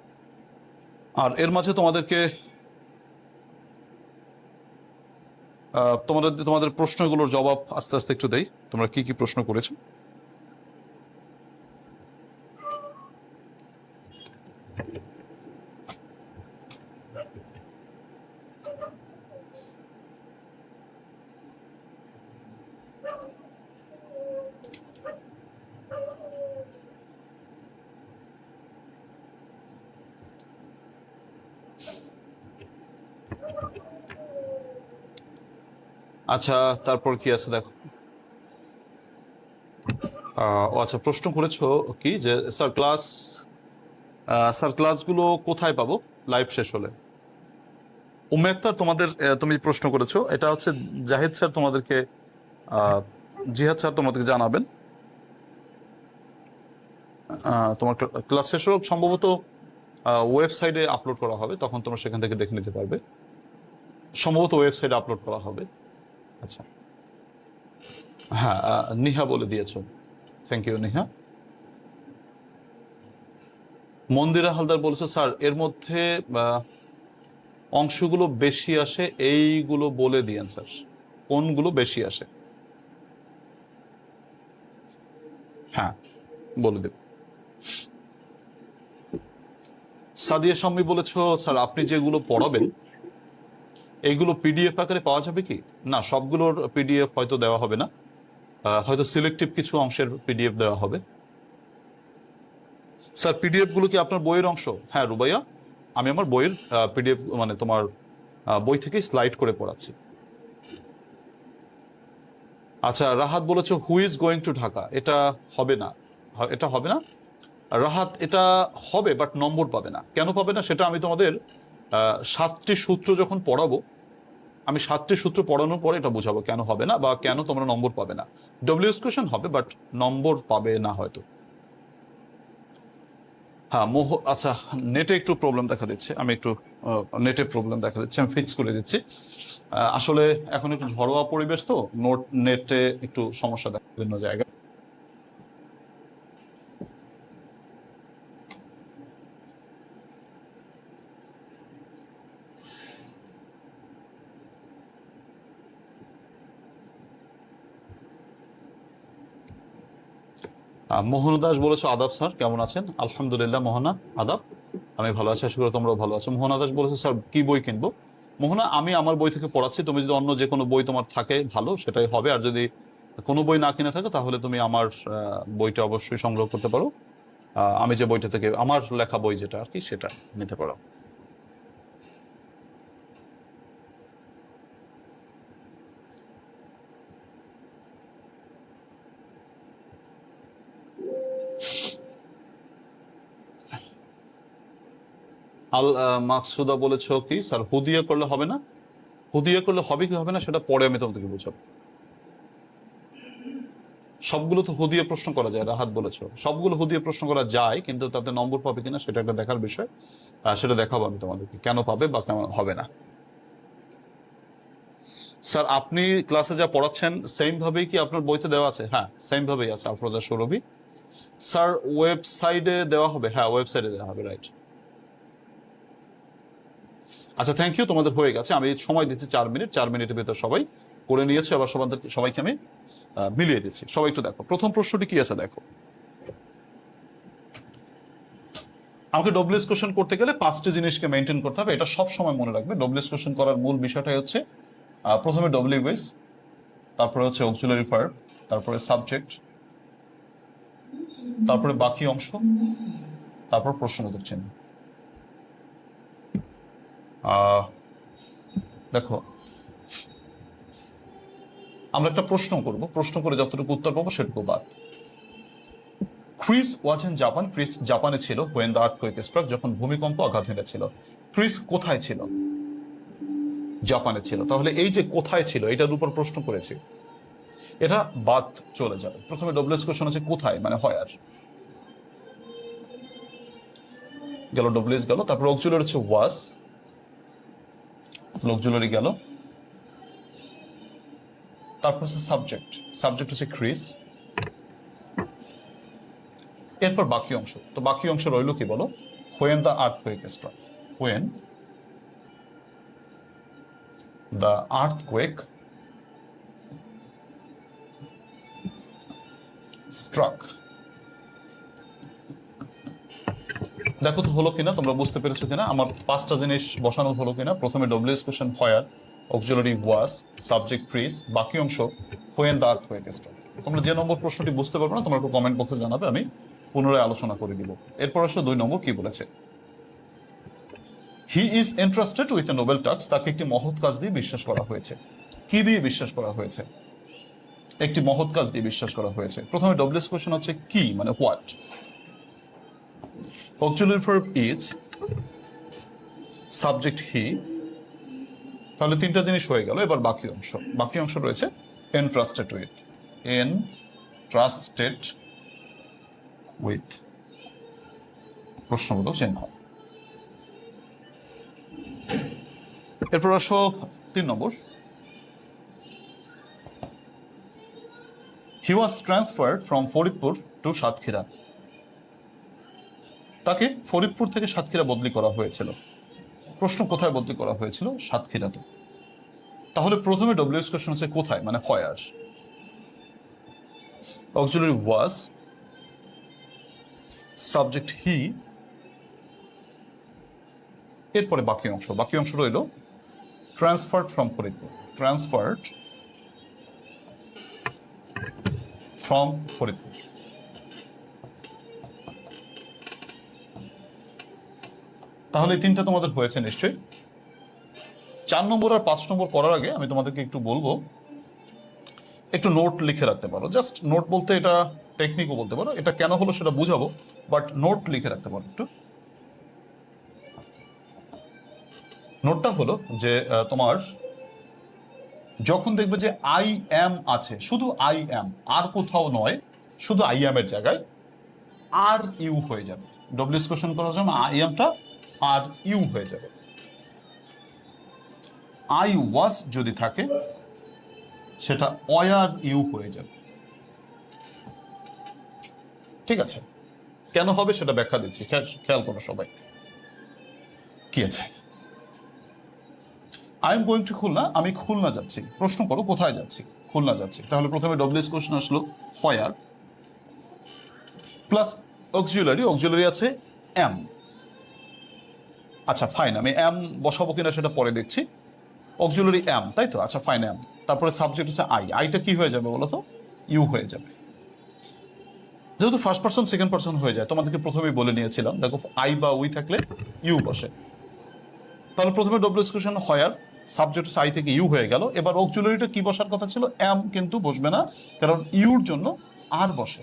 আর এর মাঝে তোমাদেরকে তোমাদের প্রশ্নগুলোর জবাব আস্তে আস্তে একটু দেই, তোমরা কি কি প্রশ্ন করেছো। আচ্ছা, তারপর কি আছে দেখো। ও আচ্ছা, প্রশ্ন করেছো কি যে স্যার ক্লাসগুলো কোথায় পাবো লাইভ শেষ হলে? উম্মে আক্তার, তুমি প্রশ্ন করেছো, এটা হচ্ছে জাহিদ স্যার তোমাদেরকে, জিহাদ স্যার তোমাদেরকে জানাবেন। তোমার ক্লাস শেষ হলে সম্ভবত ওয়েবসাইটে আপলোড করা হবে, তখন তোমরা সেখান থেকে দেখে নিতে পারবে। সম্ভবত ওয়েবসাইটে আপলোড করা হবে। আচ্ছা, হ্যাঁ, নিহা বলে দিয়েছো, থ্যাংক ইউ নিহা। মন্দিরা হালদার বলেছো, স্যার এর মধ্যে অংশগুলো বেশি আসে, এইগুলো বলে দিয়েন স্যার, কোনগুলো বেশি আসে? হ্যাঁ, বলে দেব। সাদিয়া শাম্মী বলেছো, স্যার আপনি যেগুলো পড়াবেন এইগুলো পিডিএফ আকারে পাওয়া যাবে কি? না, সবগুলোর পিডিএফ হয়তো দেওয়া হবে না, হয়তো সিলেক্টিভ কিছু অংশের পিডিএফ দেওয়া হবে। স্যার পিডিএফ গুলো কি আপনার বইয়ের অংশ? হ্যাঁ রুবাইয়া, আমি আমার বইয়ের পিডিএফ, মানে তোমার বই থেকে স্লাইড করে পড়াচ্ছি। আচ্ছা, রাহাত বলেছো who is going to Dhaka, এটা হবে না, এটা হবে না রাহাত, এটা হবে বাট নম্বর পাবে না। কেন পাবে না সেটা আমি তোমাদের 7টি সূত্র যখন পড়াবো, আমি 7টি সূত্র পড়ানোর পরে এটা বোঝাবো কেন হবে না বা কেন তোমরা নম্বর পাবে না। ডব্লিউএস কোশ্চেন হবে বাট নম্বর পাবে না হয়তো। হ্যাঁ আচ্ছা, নেটে একটু প্রবলেম দেখা দিচ্ছে, আমি একটু নেটে প্রবলেম দেখা দিচ্ছে, আমি ফিক্স করে দিচ্ছি। আসলে এখন একটু ঝড়োয়া পরিবেশ তো, নেটে একটু সমস্যা দেখা বিভিন্ন জায়গায়। মোহনা দাস বলেছো আদাব স্যার, কেমন আছেন? আলহামদুলিল্লাহ মোহনা, আদাব। আমি ভালো আছি, আশা করি তোমরাও ভালো আছো। মোহনা দাস বলেছো স্যার কি বই কিনবো? মোহনা, আমি আমার বই থেকে পড়াচ্ছি, তুমি যদি অন্য যে কোনো বই তোমার থাকে ভালো সেটাই হবে, আর যদি কোনো বই না কিনে থাকে তাহলে তুমি আমার বইটা অবশ্যই সংগ্রহ করতে পারো। আমি যে বইটা থেকে, আমার লেখা বই যেটা আর কি, সেটা নিতে পারো। মাকসুদা বলেছো কি স্যার হুদিয়া করলে হবে না? হুদিয়া করলে হবে কি হবে না সেটা পরে আমি তোমাদেরকে বুঝাবো। সবগুলো তো হুদিয়ে প্রশ্ন করা যায়, রাহাত বলেছো সবগুলো হুদিয়ে প্রশ্ন করা যায়, কিন্তু তাতে নম্বর পাবে কিনা সেটা একটা দেখার বিষয়। সেটা দেখাবো আমি তোমাদেরকে, কেন পাবে বা কেন হবে না। স্যার আপনি ক্লাসে যা পড়াচ্ছেন সেম ভাবেই কি আপনার বইতে দেওয়া আছে? হ্যাঁ সেম ভাবেই আছে আফরোজা সৌরভী। স্যার ওয়েবসাইটে দেওয়া হবে? হ্যাঁ ওয়েবসাইটে দেওয়া হবে, রাইট। আচ্ছা থ্যাংক ইউ, তোমাদের হয়ে গেছে, আমি সময় দিচ্ছি 4 মিনিট, 4 মিনিটের ভিতর সবাই করে নিয়েছে। আবার সবাইকে আমি মিলিয়ে দিচ্ছি। সবাই একটু দেখো প্রথম প্রশ্নটি কি আছে দেখো। আমাকে ডব্লিউএস কোশ্চেন করতে গেলে 5টি জিনিসকে মেনটেন করতে হবে, এটা সব সময় মনে রাখবে। ডব্লিউএস কোশ্চেন করার মূল বিষয়টাই হচ্ছে প্রথমে ডব্লিউএস, তারপরে হচ্ছে অক্সিলারি ভার্ব, তারপরে সাবজেক্ট, তারপরে বাকি অংশ, তারপর প্রশ্নবোধক চিহ্ন। দেখো আমরা একটা প্রশ্ন করব, প্রশ্ন করে যতটুকু উত্তর পাবো সেটুকু বাদ। Chris was in Japan, Chris জাপানে ছিল হোয়েন দ্য আর্থকুয়েক স্ট্রাক, যখন ভূমিকম্প আঘাত হেনেছিল। ক্রিস কোথায় ছিল? জাপানে ছিল। তাহলে এই যে কোথায় ছিল এটার উপর প্রশ্ন করেছি, এটা বাদ চলে যাবে। প্রথমে ডব্লিউএস কোশ্চেন আছে কোথায়, মানে হয় আর গেল, ডব্লিউএস গেল। তারপর অক্সিলারি হচ্ছে ওয়াজ, অক্সিলারি গেল। তারপর হচ্ছে সাবজেক্ট, সাবজেক্ট হচ্ছে ক্রিস। এরপর বাকি অংশ, তো বাকি অংশ রইল কি বলো? When the earthquake struck, when the earthquake struck. দেখো তো হলো কিনা, তোমরা বুঝতে পেরেছো কিনা, আমার 5টা জিনিস বসানো হলো কিনা। প্রথমে W S question where, auxiliary was, subject Chris, বাকি অংশ হোয়েন দ্য আর্থকুয়েক স্ট্রাক। তোমরা যে নম্বর প্রশ্নটি বুঝতে পারবে না তোমরা একটু কমেন্ট বক্সে জানাবে, আমি পুনরায় আলোচনা করে দিব। এরপর আসলে 2 নম্বর কি বলেছে। He is entrusted with a Nobel task, তাকে একটি মহৎ কাজ দিয়ে বিশ্বাস করা হয়েছে। কি দিয়ে বিশ্বাস করা হয়েছে? একটি মহৎ কাজ দিয়ে বিশ্বাস করা হয়েছে। প্রথমে ডব্লিউএস কোশ্চেন হচ্ছে কি, মানে what. Auxiliary verb is, subject হি। তাহলে 3টা জিনিস হয়ে গেল। এবার বাকি অংশ, বাকি অংশ রয়েছে এন্ট্রাস্টেড উইথ, এন্ট্রাস্টেড উইথ, প্রশ্নবোধক চিহ্ন। এরপর আসো 3 নম্বর। He was transferred from Faridpur to Satkhira, তাকে ফরিদপুর থেকে সাতক্ষীরা বদলি করা হয়েছিল। প্রশ্ন কোথায় বদলি করা হয়েছিল? সাতক্ষীরাতে। তাহলে প্রথমে ডব্লিউএস কোশ্চেন হচ্ছে কোথায়, মানে হোয়ার। অক্সিলারি ওয়াজ, সাবজেক্ট হি। এরপরে বাকি অংশ, বাকি অংশ রইল transferred from Faridpur, transferred from Faridpur. তাহলে এই 3টা তোমাদের হয়েছে নিশ্চয়ই। 4 নম্বর আর 5 নম্বর করার আগে আমি তোমাদেরকে একটু বলবো, একটু নোট লিখে রাখতে পারো। জাস্ট নোট বলতে এটা টেকনিকও বলতে পারো, এটা কেন হলো সেটা বুঝাবো, বাট নোট লিখে রাখতে পারো একটু। নোটটা হলো যে তোমার যখন দেখবে যে আই অ্যাম আছে, শুধু আই অ্যাম, আর কোথাও নয়, শুধু আই অ্যাম এর জায়গায় আর ইউ হয়ে যাবে। ডব্লিউএস কোশ্চেন করার জন্য আইএমটা আর ইউ হয়ে যাবে। আই ওয়াজ যদি থাকে সেটা ওয়ার ইউ হয়ে যাবে। ঠিক আছে, কেন হবে সেটা ব্যাখ্যা দিচ্ছি, খেয়াল করো সবাই। কি আছে, I am going to Khulna, আমি খুলনা যাচ্ছি। প্রশ্ন করো কোথায় যাচ্ছি? খুলনা যাচ্ছি। তাহলে প্রথমে ডব্লিউএস কোশ্চেন আসলো হোয়ার প্লাস অক্সিলারি আছে এম। আচ্ছা ফাইন, আমি এম বসাবো কিনা সেটা পরে দেখছি। অক্সিলারি এম, তাই তো? আচ্ছা ফাইন, এম। তারপরে সাবজেক্ট হচ্ছে আই। আইটা কি হয়ে যাবে বলো তো? ইউ হয়ে যাবে। যেহেতু ফার্স্ট পার্সন সেকেন্ড পার্সন হয়ে যায়, তোমাদেরকে প্রথমেই বলে নিয়েছিলাম, দেখো আই বা উই থাকলে ইউ বসে। তাহলে প্রথমে ডব্লিউএস কোশ্চেন হোয়ার, সাবজেক্ট হচ্ছে আই থেকে ইউ হয়ে গেল। এবার অক্সিলারিটা কি বসার কথা ছিল? এম, কিন্তু বসবে না, কারণ ইউর জন্য আর বসে,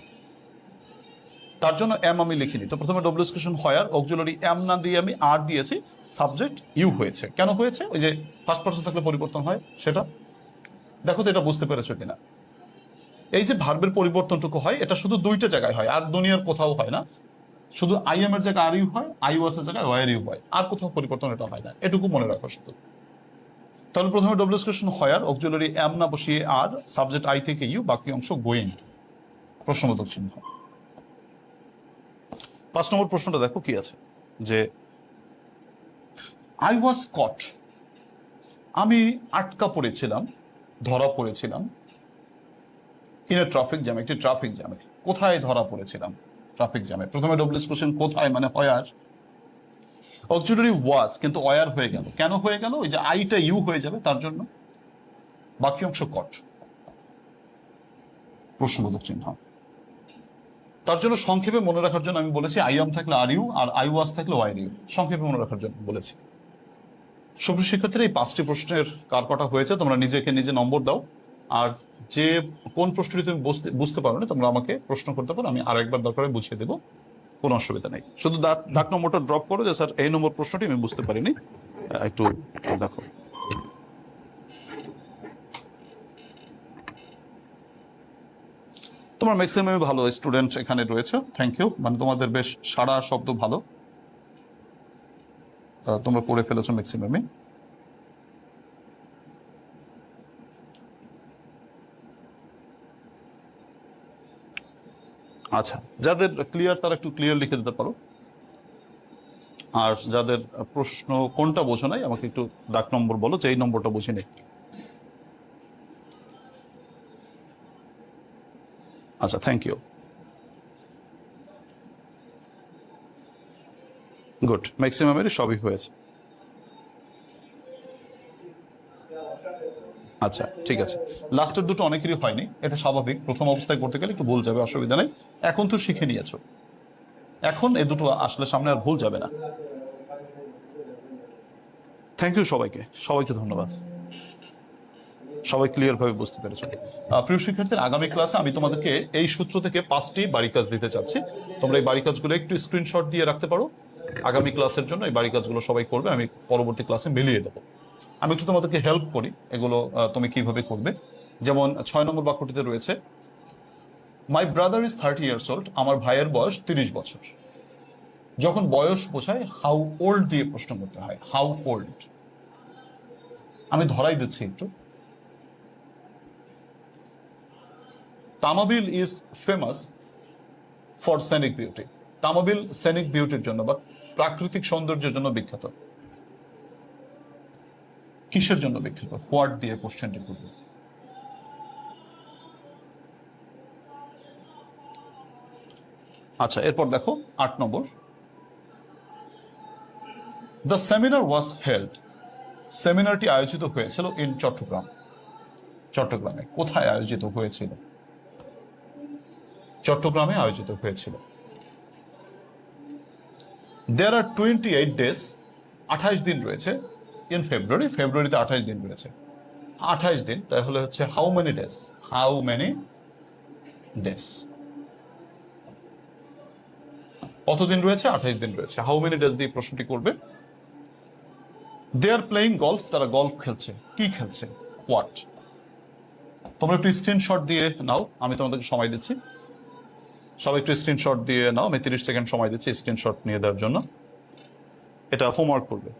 তার জন্য এম আমি লিখিনি। তো প্রথমে W S question where, auxiliary am না দিয়ে আমি আর দিয়েছি, সাবজেক্ট ইউ হয়েছে। কেন হয়েছে? ওই যে ফার্স্ট পার্সন থাকলে পরিবর্তন হয় সেটা। দেখো তো এটা বুঝতে পেরেছো কিনা। এই যে ভার্বের পরিবর্তনটুকু হয়, এটা শুধু দুইটা জায়গায় হয়, আর দুনিয়ার কোথাও হয় না। শুধু আই এম এর জায়গায় আর ইউ হয়, আই ওয়াস এর জায়গায় ওয়ার ইউ হয়, আর কোথাও পরিবর্তন এটা হয় না, এটুকু মনে রাখো শুধু। তাহলে প্রথমে W S question where, auxiliary am না বসিয়ে আর, সাবজেক্ট আই থেকে ইউ, বাকি অংশ গোয়িং, প্রশ্নবোধক চিহ্ন। 5 নম্বর প্রশ্নটা দেখো কি আছে, যে আই ওয়াজ কট, আমি আটকা পড়েছিলাম, ধরা পড়েছিলাম, ইন এ ট্রাফিক জ্যাম, একটি ট্রাফিক জ্যামে। কোথায় ধরা পড়েছিলাম? ট্রাফিক জ্যামে। প্রথমে ডব্লিউএস কোশ্চেন কোথায় মানে হোয়ার, অক্সিলারি ওয়াজ কিন্তু ওয়ার হয়ে গেল। কেন হয়ে গেল? ওই যে আইটা ইউ হয়ে যাবে তার জন্য, বাকি অংশ কট, প্রশ্নবোধক চিহ্ন। তার জন্য সংক্ষেপে মনে রাখার জন্য আমি বলেছি আই এম থাকলে are you, R I was থাকলে ওয়ার ইউ, সংক্ষেপে মনে রাখার জন্য বলেছি। সুপ্রিয় শিক্ষার্থীরা, এই 5টি প্রশ্নের কার কটা হয়েছে তোমরা নিজেকে নিজে নম্বর দাও। আর যে কোন প্রশ্নটি তুমি বুঝতে পারো না, তোমরা আমাকে প্রশ্ন করতে পারো, আমি আরেকবার দরকারে বুঝিয়ে দেবো, কোনো অসুবিধা নেই। শুধু দাগ নম্বরটা ড্রপ করো যে স্যার এই নম্বর প্রশ্নটি আমি বুঝতে পারিনি, একটু দেখো। তোমার ম্যাক্সিমাম ভালো স্টুডেন্ট এখানে রয়েছে, থ্যাংক ইউ। মানে তোমাদের বেশ সারা শব্দ ভালো, তোমরা পড়ে ফেলেছো ম্যাক্সিমামই। আচ্ছা, যাদের ক্লিয়ার তারা একটু ক্লিয়ার লিখে দিতে পারো, আর যাদের প্রশ্ন কোনটা বোঝো নাই আমাকে একটু দাগ নম্বর বলো যে এই নম্বরটা বুঝি নেই। আচ্ছা, থ্যাংক ইউ, গুড। ম্যাক্সিমামেরই সবই হয়েছে। আচ্ছা ঠিক আছে, লাস্টের দুটো অনেকেরই হয়নি, এটা স্বাভাবিক। প্রথম অবস্থায় করতে গেলে একটু ভুল যাবে, অসুবিধা নেই। এখন তো শিখে নিয়েছো, এখন এই দুটো আসলে সামনে আর ভুল যাবে না। থ্যাংক ইউ সবাইকে, সবাইকে ধন্যবাদ, সবাই ক্লিয়ার ভাবে বুঝতে পেরেছো। প্রিয় শিক্ষার্থীর, আগামী ক্লাসে আমি তোমাদেরকে এই সূত্র থেকে 5টি বাড়ি কাজ দিতে চাচ্ছি। তোমরা এই বাড়ি কাজগুলো একটু স্ক্রিনশট দিয়ে রাখতে পারো, আগামী ক্লাসের জন্য এই বাড়ি কাজগুলো সবাই করবে, আমি পরবর্তী ক্লাসে মিলিয়ে দেবো। আমি একটু তোমাদেরকে হেল্প করি, এগুলো তুমি কিভাবে করবে। যেমন 6 নম্বর বাক্যটিতে রয়েছে my brother is 30 years old, আমার ভাইয়ের বয়স 30 বছর। যখন বয়স বোঝায় হাউ ওল্ড দিয়ে প্রশ্ন করতে হয়, হাউ ওল্ড। আমি ধরাই দিচ্ছি একটু। Tamabil is famous for scenic beauty, Tamabil scenic বিউটির জন্য বা প্রাকৃতিক সৌন্দর্যের জন্য বিখ্যাত। কিসের জন্য বিখ্যাত? হোয়াট দিয়ে কোশ্চেনটি করবে। আচ্ছা, এরপর দেখো 8 নম্বর, দ্য সেমিনার ওয়াজ হেল্ড, সেমিনারটি আয়োজিত হয়েছিল ইন চট্টগ্রাম, চট্টগ্রামে। কোথায় আয়োজিত হয়েছিল? চট্টগ্রামে আয়োজিত হয়েছিল। দেয়ার আর 28 ডেজ, 28 দিন রয়েছে, ইন ফেব্রুয়ারি, ফেব্রুয়ারিতে 28 দিন রয়েছে। 28 দিন, তাহলে হচ্ছে how many days, how many days, কতদিন রয়েছে? 28 দিন রয়েছে। হাউ মেনি ডেজ দিয়ে প্রশ্নটি করবে। দে আর প্লেইং গলফ, তারা গলফ খেলছে। কি খেলছে? হোয়াট। তোমরা একটু স্ক্রিনশট দিয়ে নাও, আমি তোমাদেরকে সময় দিচ্ছি। সবাই একটু স্ক্রিনশট দিয়ে নাও, আমি 30 সেকেন্ড সময় দিচ্ছি স্ক্রিনশট নিয়ে দেওয়ার জন্য। এটা হোমওয়ার্ক করবে।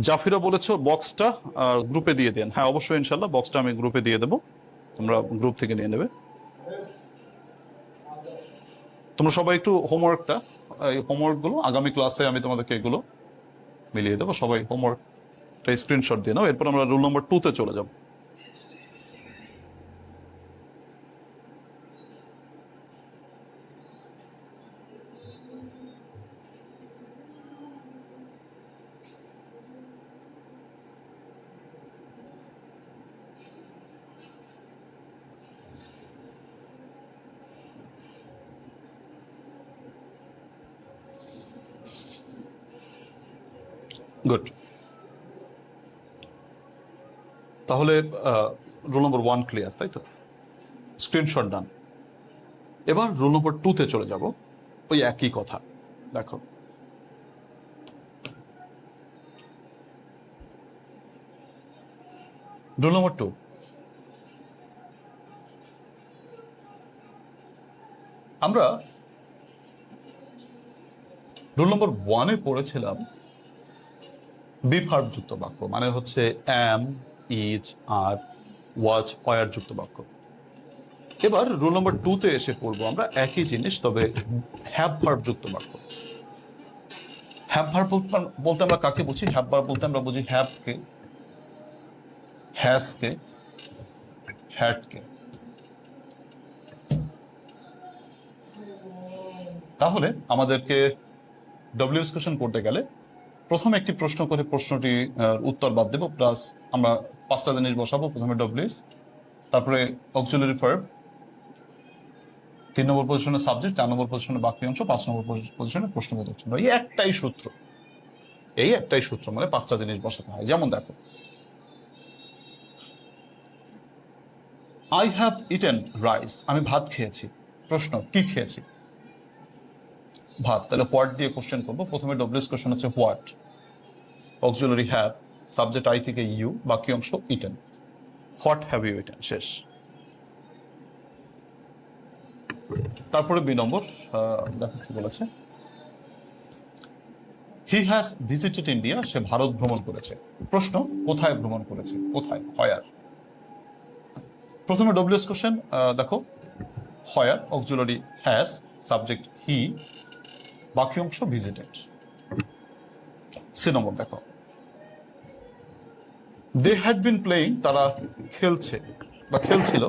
জাফিরা বলেছো বক্সটা গ্রুপে দিয়ে দেন। হ্যাঁ অবশ্যই ইনশাল্লাহ বক্সটা আমি গ্রুপে দিয়ে দেবো, তোমরা গ্রুপ থেকে নিয়ে নেবে। তোমরা সবাই একটু হোমওয়ার্কটা, এই হোমওয়ার্কগুলো আগামী ক্লাসে আমি তোমাদেরকে এগুলো মিলিয়ে দেবো। সবাই হোমওয়ার্কটা স্ক্রিনশট দিয়ে নাও, এরপর আমরা রুল নম্বর 2-তে চলে যাব। গুড। তাহলে রুল নম্বর 1 ক্লিয়ার, তাই তো? স্ক্রিনশট ডান। এবার রুল নম্বর 2-তে চলে যাব, ওই একই কথা। দেখো রুল নম্বর 2, আমরা রুল নম্বর 1-এ পড়েছিলাম বি ভার্ব যুক্ত বাক্য, মানে হচ্ছে অ্যাম, ইজ, আর, ওয়াজ, ওয়ার যুক্ত বাক্য। এবার রুল নম্বর 2-তে এসে পড়বো আমরা একই জিনিস, তবে হ্যাভ ভার্ব যুক্ত বাক্য। হ্যাভ ভার্ব বলতে আমরা কাকে বুঝি? হ্যাভ ভার্ব বলতে আমরা বুঝি হ্যাভ কে, হ্যাজ কে, হ্যাড কে। তাহলে আমাদেরকে ডব্লিউএস কোশ্চেন করতে গেলে প্রথমে একটি প্রশ্ন করে প্রশ্নটি উত্তর বাদ দেবো, প্লাস আমরা 5টা জিনিস বসাবো। প্রথমে ডব্লিউএস, তারপরে অক্সিলারি ভার্ব, 3 নম্বর পজিশনে সাবজেক্ট, 4 নম্বর পজিশনে বাকি অংশ, 5 নম্বর পজিশনে প্রশ্নবোধক চিহ্ন। এই একটাই সূত্র, এই একটাই সূত্র, মানে 5টা জিনিস বসাতে হয়। যেমন দেখো, আই হ্যাভ ইটেন রাইস, আমি ভাত খেয়েছি। প্রশ্ন, কি খেয়েছি? ভাত। তাহলে হোয়াট দিয়ে কোশ্চেন করবো। প্রথমে ডব্লিউএস কোশ্চেন হচ্ছে what, auxiliary have, subject I থেকে ইউ, বাকি অংশ eaten. What have you eaten, শেষ। তারপরে 2 নম্বর, দেখো কি বলেছে, হি হ্যাজ ভিজিটেড ইন্ডিয়া, সে ভারত ভ্রমণ করেছে। প্রশ্ন, কোথায় ভ্রমণ করেছে? কোথায়, হয়ার। প্রথমে ডব্লিউএস কোশ্চেন দেখো, হয়ার, অক্সিলারি হ্যাজ, সাবজেক্ট হি, বাকি অংশ ভিজিটেড। সি নম্বর দেখো, দে হ্যাড বিন প্লেয়িং, তারা খেলছে বা খেলছিল,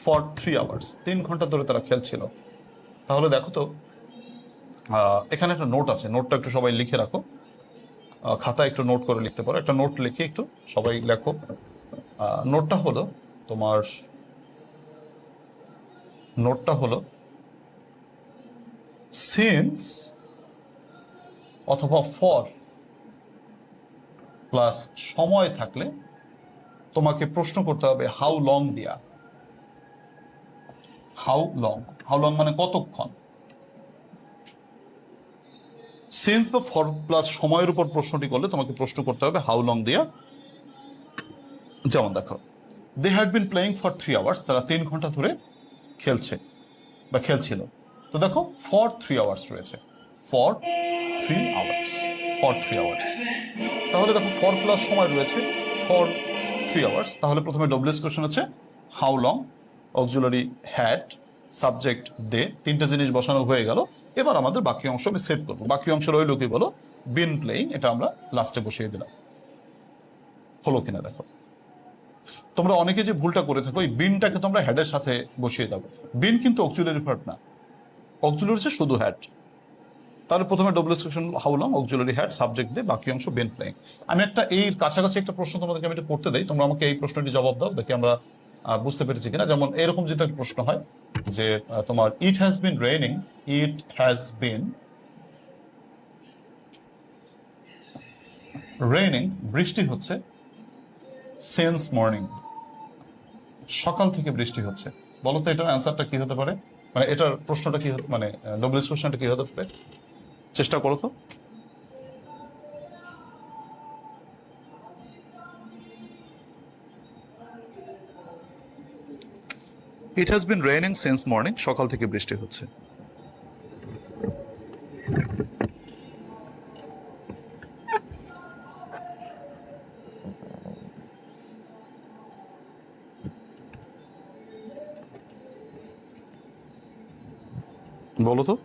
ফর 3 আওয়ার্স, 3 ঘন্টা ধরে তারা খেলছিল। তাহলে দেখো তো এখানে একটা নোট আছে, নোটটা একটু সবাই লিখে রাখো, খাতায় একটু নোট করে লিখতে পারো। একটা নোট লিখে একটু সবাই লেখো। নোটটা হলো তোমার, নোটটা হলো সিন্স অথবা ফর প্লাস সময় থাকলে তোমাকে প্রশ্ন করতে হবে হাউ লং দিয়া। হাউ লং, হাউ লং মানে কতক্ষণ। সিন্স বা ফর প্লাস সময়ের উপর প্রশ্নটি করলে তোমাকে প্রশ্ন করতে হবে হাউ লং দিয়া। যেমন দেখো, they had been playing for 3 hours, তারা 3 ঘন্টা ধরে খেলছে বা খেলছিল। তো দেখো ফর 3 আওয়ার্স রয়েছে, ফর 3 আওয়ার্স, ফর 3 আওয়ার্স। তাহলে দেখো ফর প্লাস সময় রয়েছে, ফর 3 আওয়ার্স। তাহলে প্রথমে ডব্লিউএস কোশ্চেন হচ্ছে how long, auxiliary had, subject they, 3টা জিনিস বসানো হয়ে গেল। এবার আমাদের বাকি অংশ আমি সেট করবো। বাকি অংশ রইল কি বলো, বিন প্লেয়িং, এটা আমরা লাস্টে বসিয়ে দিলাম। হলো কিনা দেখো। তোমরা অনেকে যে ভুলটা করে থাকো, এই বিনটাকে তোমরা হ্যাডের সাথে বসিয়ে দাও। বিন কিন্তু অক্সিলারি ভার্ব না, অক্সিলারি হচ্ছে শুধু হ্যাড। তাহলে প্রথমে W S question how long, auxiliary had, subject they, বাকি অংশ বিন প্লেয়িং। আমি একটা এই কাছাকাছি একটা প্রশ্ন তোমাদেরকে আমি একটু করতে দেই, তোমরা আমাকে এই প্রশ্নটি জবাব দাও, দেখি আমরা বুঝতে পেরেছি কিনা। যেমন এরকম যেটা প্রশ্ন হয় যে তোমার ইট has been raining, it has been raining, বৃষ্টি হচ্ছে, সিন্স মর্নিং, সকাল থেকে বৃষ্টি হচ্ছে। বলো তো এটার অ্যান্সারটা কি হতে পারে, মানে এটার প্রশ্নটা কি হতে, মানে ডব্লিউএস কোশ্চেনটা কি হতে পারে? চেষ্টা করো তো। ইট has been raining since morning, সকাল থেকে বৃষ্টি হচ্ছে। বলো তো।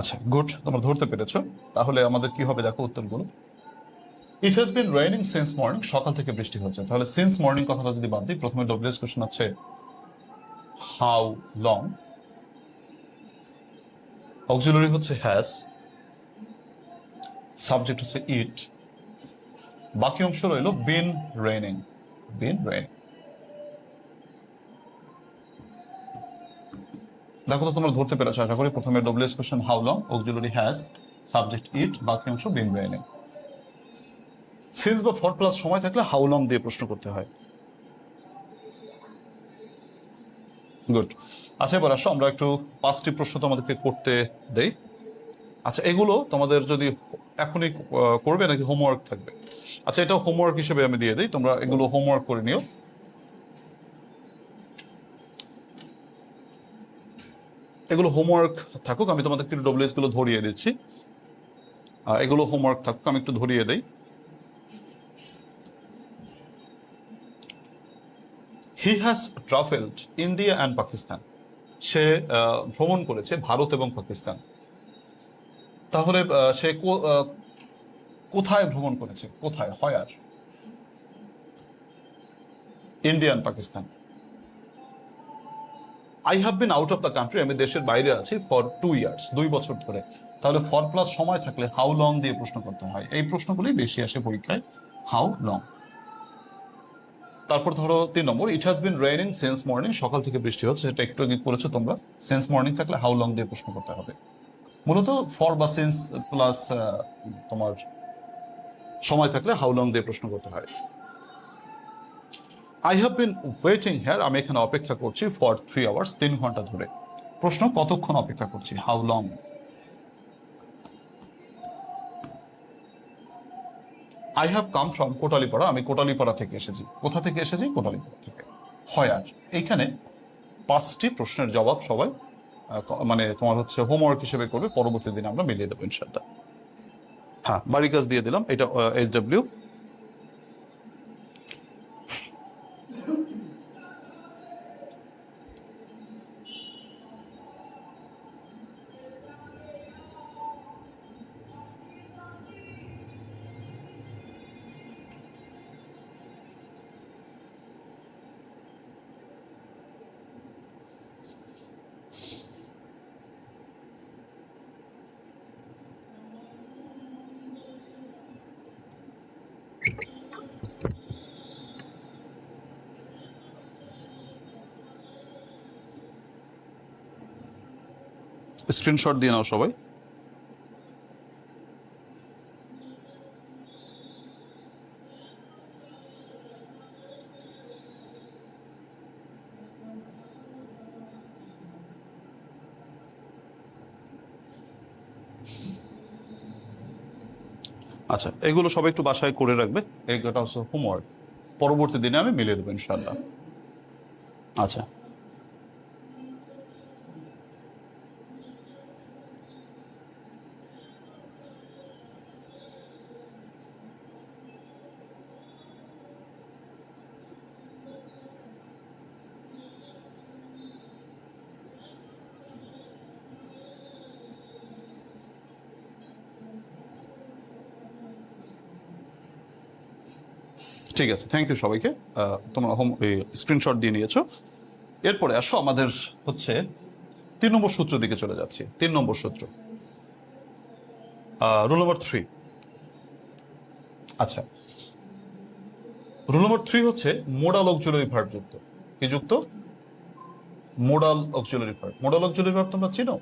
আচ্ছা, গুড, তোমরা ধরতে পেরেছো। তাহলে আমাদের কি হবে দেখো উত্তরগুলো। ইট has been raining since morning, সকাল থেকে বৃষ্টি হচ্ছে। তাহলে সিন্স মর্নিং কথাটা যদি বাদ দিই, প্রথমে ডব্লিউএস কোশ্চেন আছে হাউ লং, অক্সিলারি হচ্ছে হ্যাজ, সাবজেক্ট হচ্ছে ইট, বাকি অংশ রইল বিন রেইনিং। বিন রেইনিং, দেখো তো তোমরা ধরতে পেরেছো আশা করি। প্রথমে W S question how long, auxiliary has, subject it, বাকি অংশ বিন রেইনিং। সিন্স বা ফর প্লাস সময় থাকলে হাউ লং দিয়ে প্রশ্ন করতে হয়। গুড। আচ্ছা, এবার আসো আমরা একটু 5টি প্রশ্ন তোমাদেরকে করতে দেই। আচ্ছা, এগুলো তোমাদের যদি এখনই করবে নাকি হোমওয়ার্ক থাকবে? আচ্ছা, এটা হোমওয়ার্ক হিসেবে আমি দিয়ে দিই, তোমরা এগুলো হোমওয়ার্ক করে নিও। এগুলো হোমওয়ার্ক থাকুক, আমি তোমাদেরকে একটু ডব্লিউএস গুলো ধরিয়ে দিচ্ছি। এগুলো হোমওয়ার্ক থাকুক, আমি একটু ধরিয়ে দেই। He has travelled India and Pakistan, সে ভ্রমণ করেছে ভারত এবং পাকিস্তান। তাহলে সে কোথায় ভ্রমণ করেছে? কোথায় হয়? আর India and Pakistan. I have been out of the country, আমি দেশের বাইরে আছি ফর 2 ইয়ার্স, 2 বছর ধরে। তাহলে ফর প্লাস সময় থাকলে হাউ লং দিয়ে প্রশ্ন করতে হয়। এই প্রশ্নগুলি বেশি আসে পরীক্ষায়, হাউ লং। তারপর ধরো 3 নম্বর, it has been raining since morning, সকাল থেকে বৃষ্টি হচ্ছে, সেটা একটু আগে করেছো তোমরা। সিন্স মর্নিং থাকলে হাউ লং দিয়ে প্রশ্ন করতে হবে। মূলত ফর বা সিন্স প্লাস তোমার সময় থাকলে হাউ লং দিয়ে প্রশ্ন করতে হয়। I have been waiting here, আমি এখানে অপেক্ষা করছি ফর 3 আওয়ার্স, 3 ঘন্টা ধরে। প্রশ্ন, কতক্ষণ অপেক্ষা করছি? How long. I have come from Kotalipara, আমি কোটালীপাড়া থেকে এসেছি। কোথা থেকে এসেছি? কোটালীপাড়া থেকে। হয় আর। এইখানে 5টি প্রশ্নের জবাব সবাই মানে তোমার হচ্ছে হোমওয়ার্ক হিসেবে করবে, পরবর্তী দিনে আমরা মিলিয়ে দেবো ইনশাআল্লাহ। হ্যাঁ, বাড়ি কাজ দিয়ে দিলাম, এটা SW। স্ক্রিনশট দিয়ে নাও সবাই। আচ্ছা, এগুলো সবাই একটু বাসায় করে রাখবে, এটা হচ্ছে হোমওয়ার্ক, পরবর্তী দিনে আমি মিলিয়ে দেবো ইনশাআল্লাহ। আচ্ছা, ঠিক আছে, থ্যাংক ইউ সবাইকে। তোমরা হোম স্ক্রিনশট দিয়ে নিয়েছো। এরপরে আসো আমাদের হচ্ছে 3 নম্বর সূত্র দিকে চলে যাচ্ছি। 3 নম্বর সূত্র, রুল নম্বর 3। আচ্ছা, রুল নম্বর 3 হচ্ছে মোডাল অক্সিলারি ভার্ব যুক্ত। কি যুক্ত? Modal auxiliary verb. Modal auxiliary verb তোমরা চিনো?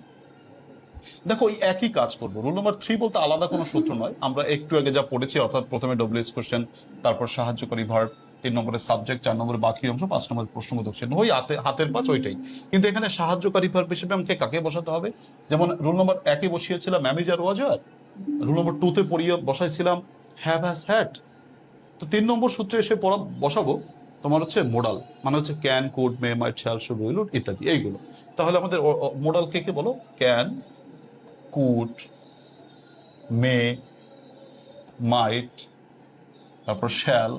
দেখো, ওই একই কাজ করবো। রুল নাম্বার 3 বলতে আলাদা কোনো সূত্র নয়, আমরা একটু আগে যা পড়েছি, অর্থাৎ প্রথমে ডব্লিউএস কোশ্চেন, তারপর সাহায্যকারী ভার্ব, 3 নম্বরে সাবজেক্ট, 4 নম্বরে বাকি অংশ, 5 নম্বরে প্রশ্নবোধক চিহ্ন, ওই হাতের পাঁচ ওইটাই। কিন্তু এখানে সাহায্যকারী ভার্ব হিসেবে আমাকে কাকে বসাতে হবে? যেমন রুল নম্বর 1-এ বসিয়েছিলাম ম্যানেজার ওয়াজার, রুল নম্বর 2-তে পড়িয়ে বসাইছিলাম হ্যাভ হ্যাজ হ্যাড। তো 3 নম্বর সূত্রে এসে বসাবো তোমার হচ্ছে মোডাল, মানে হচ্ছে can, could, may, might, shall, should, will, ইত্যাদি এইগুলো। তাহলে আমাদের মোডাল কে কে বলো? ক্যান, কুড, মে, মাইট, তারপর শ্যাল,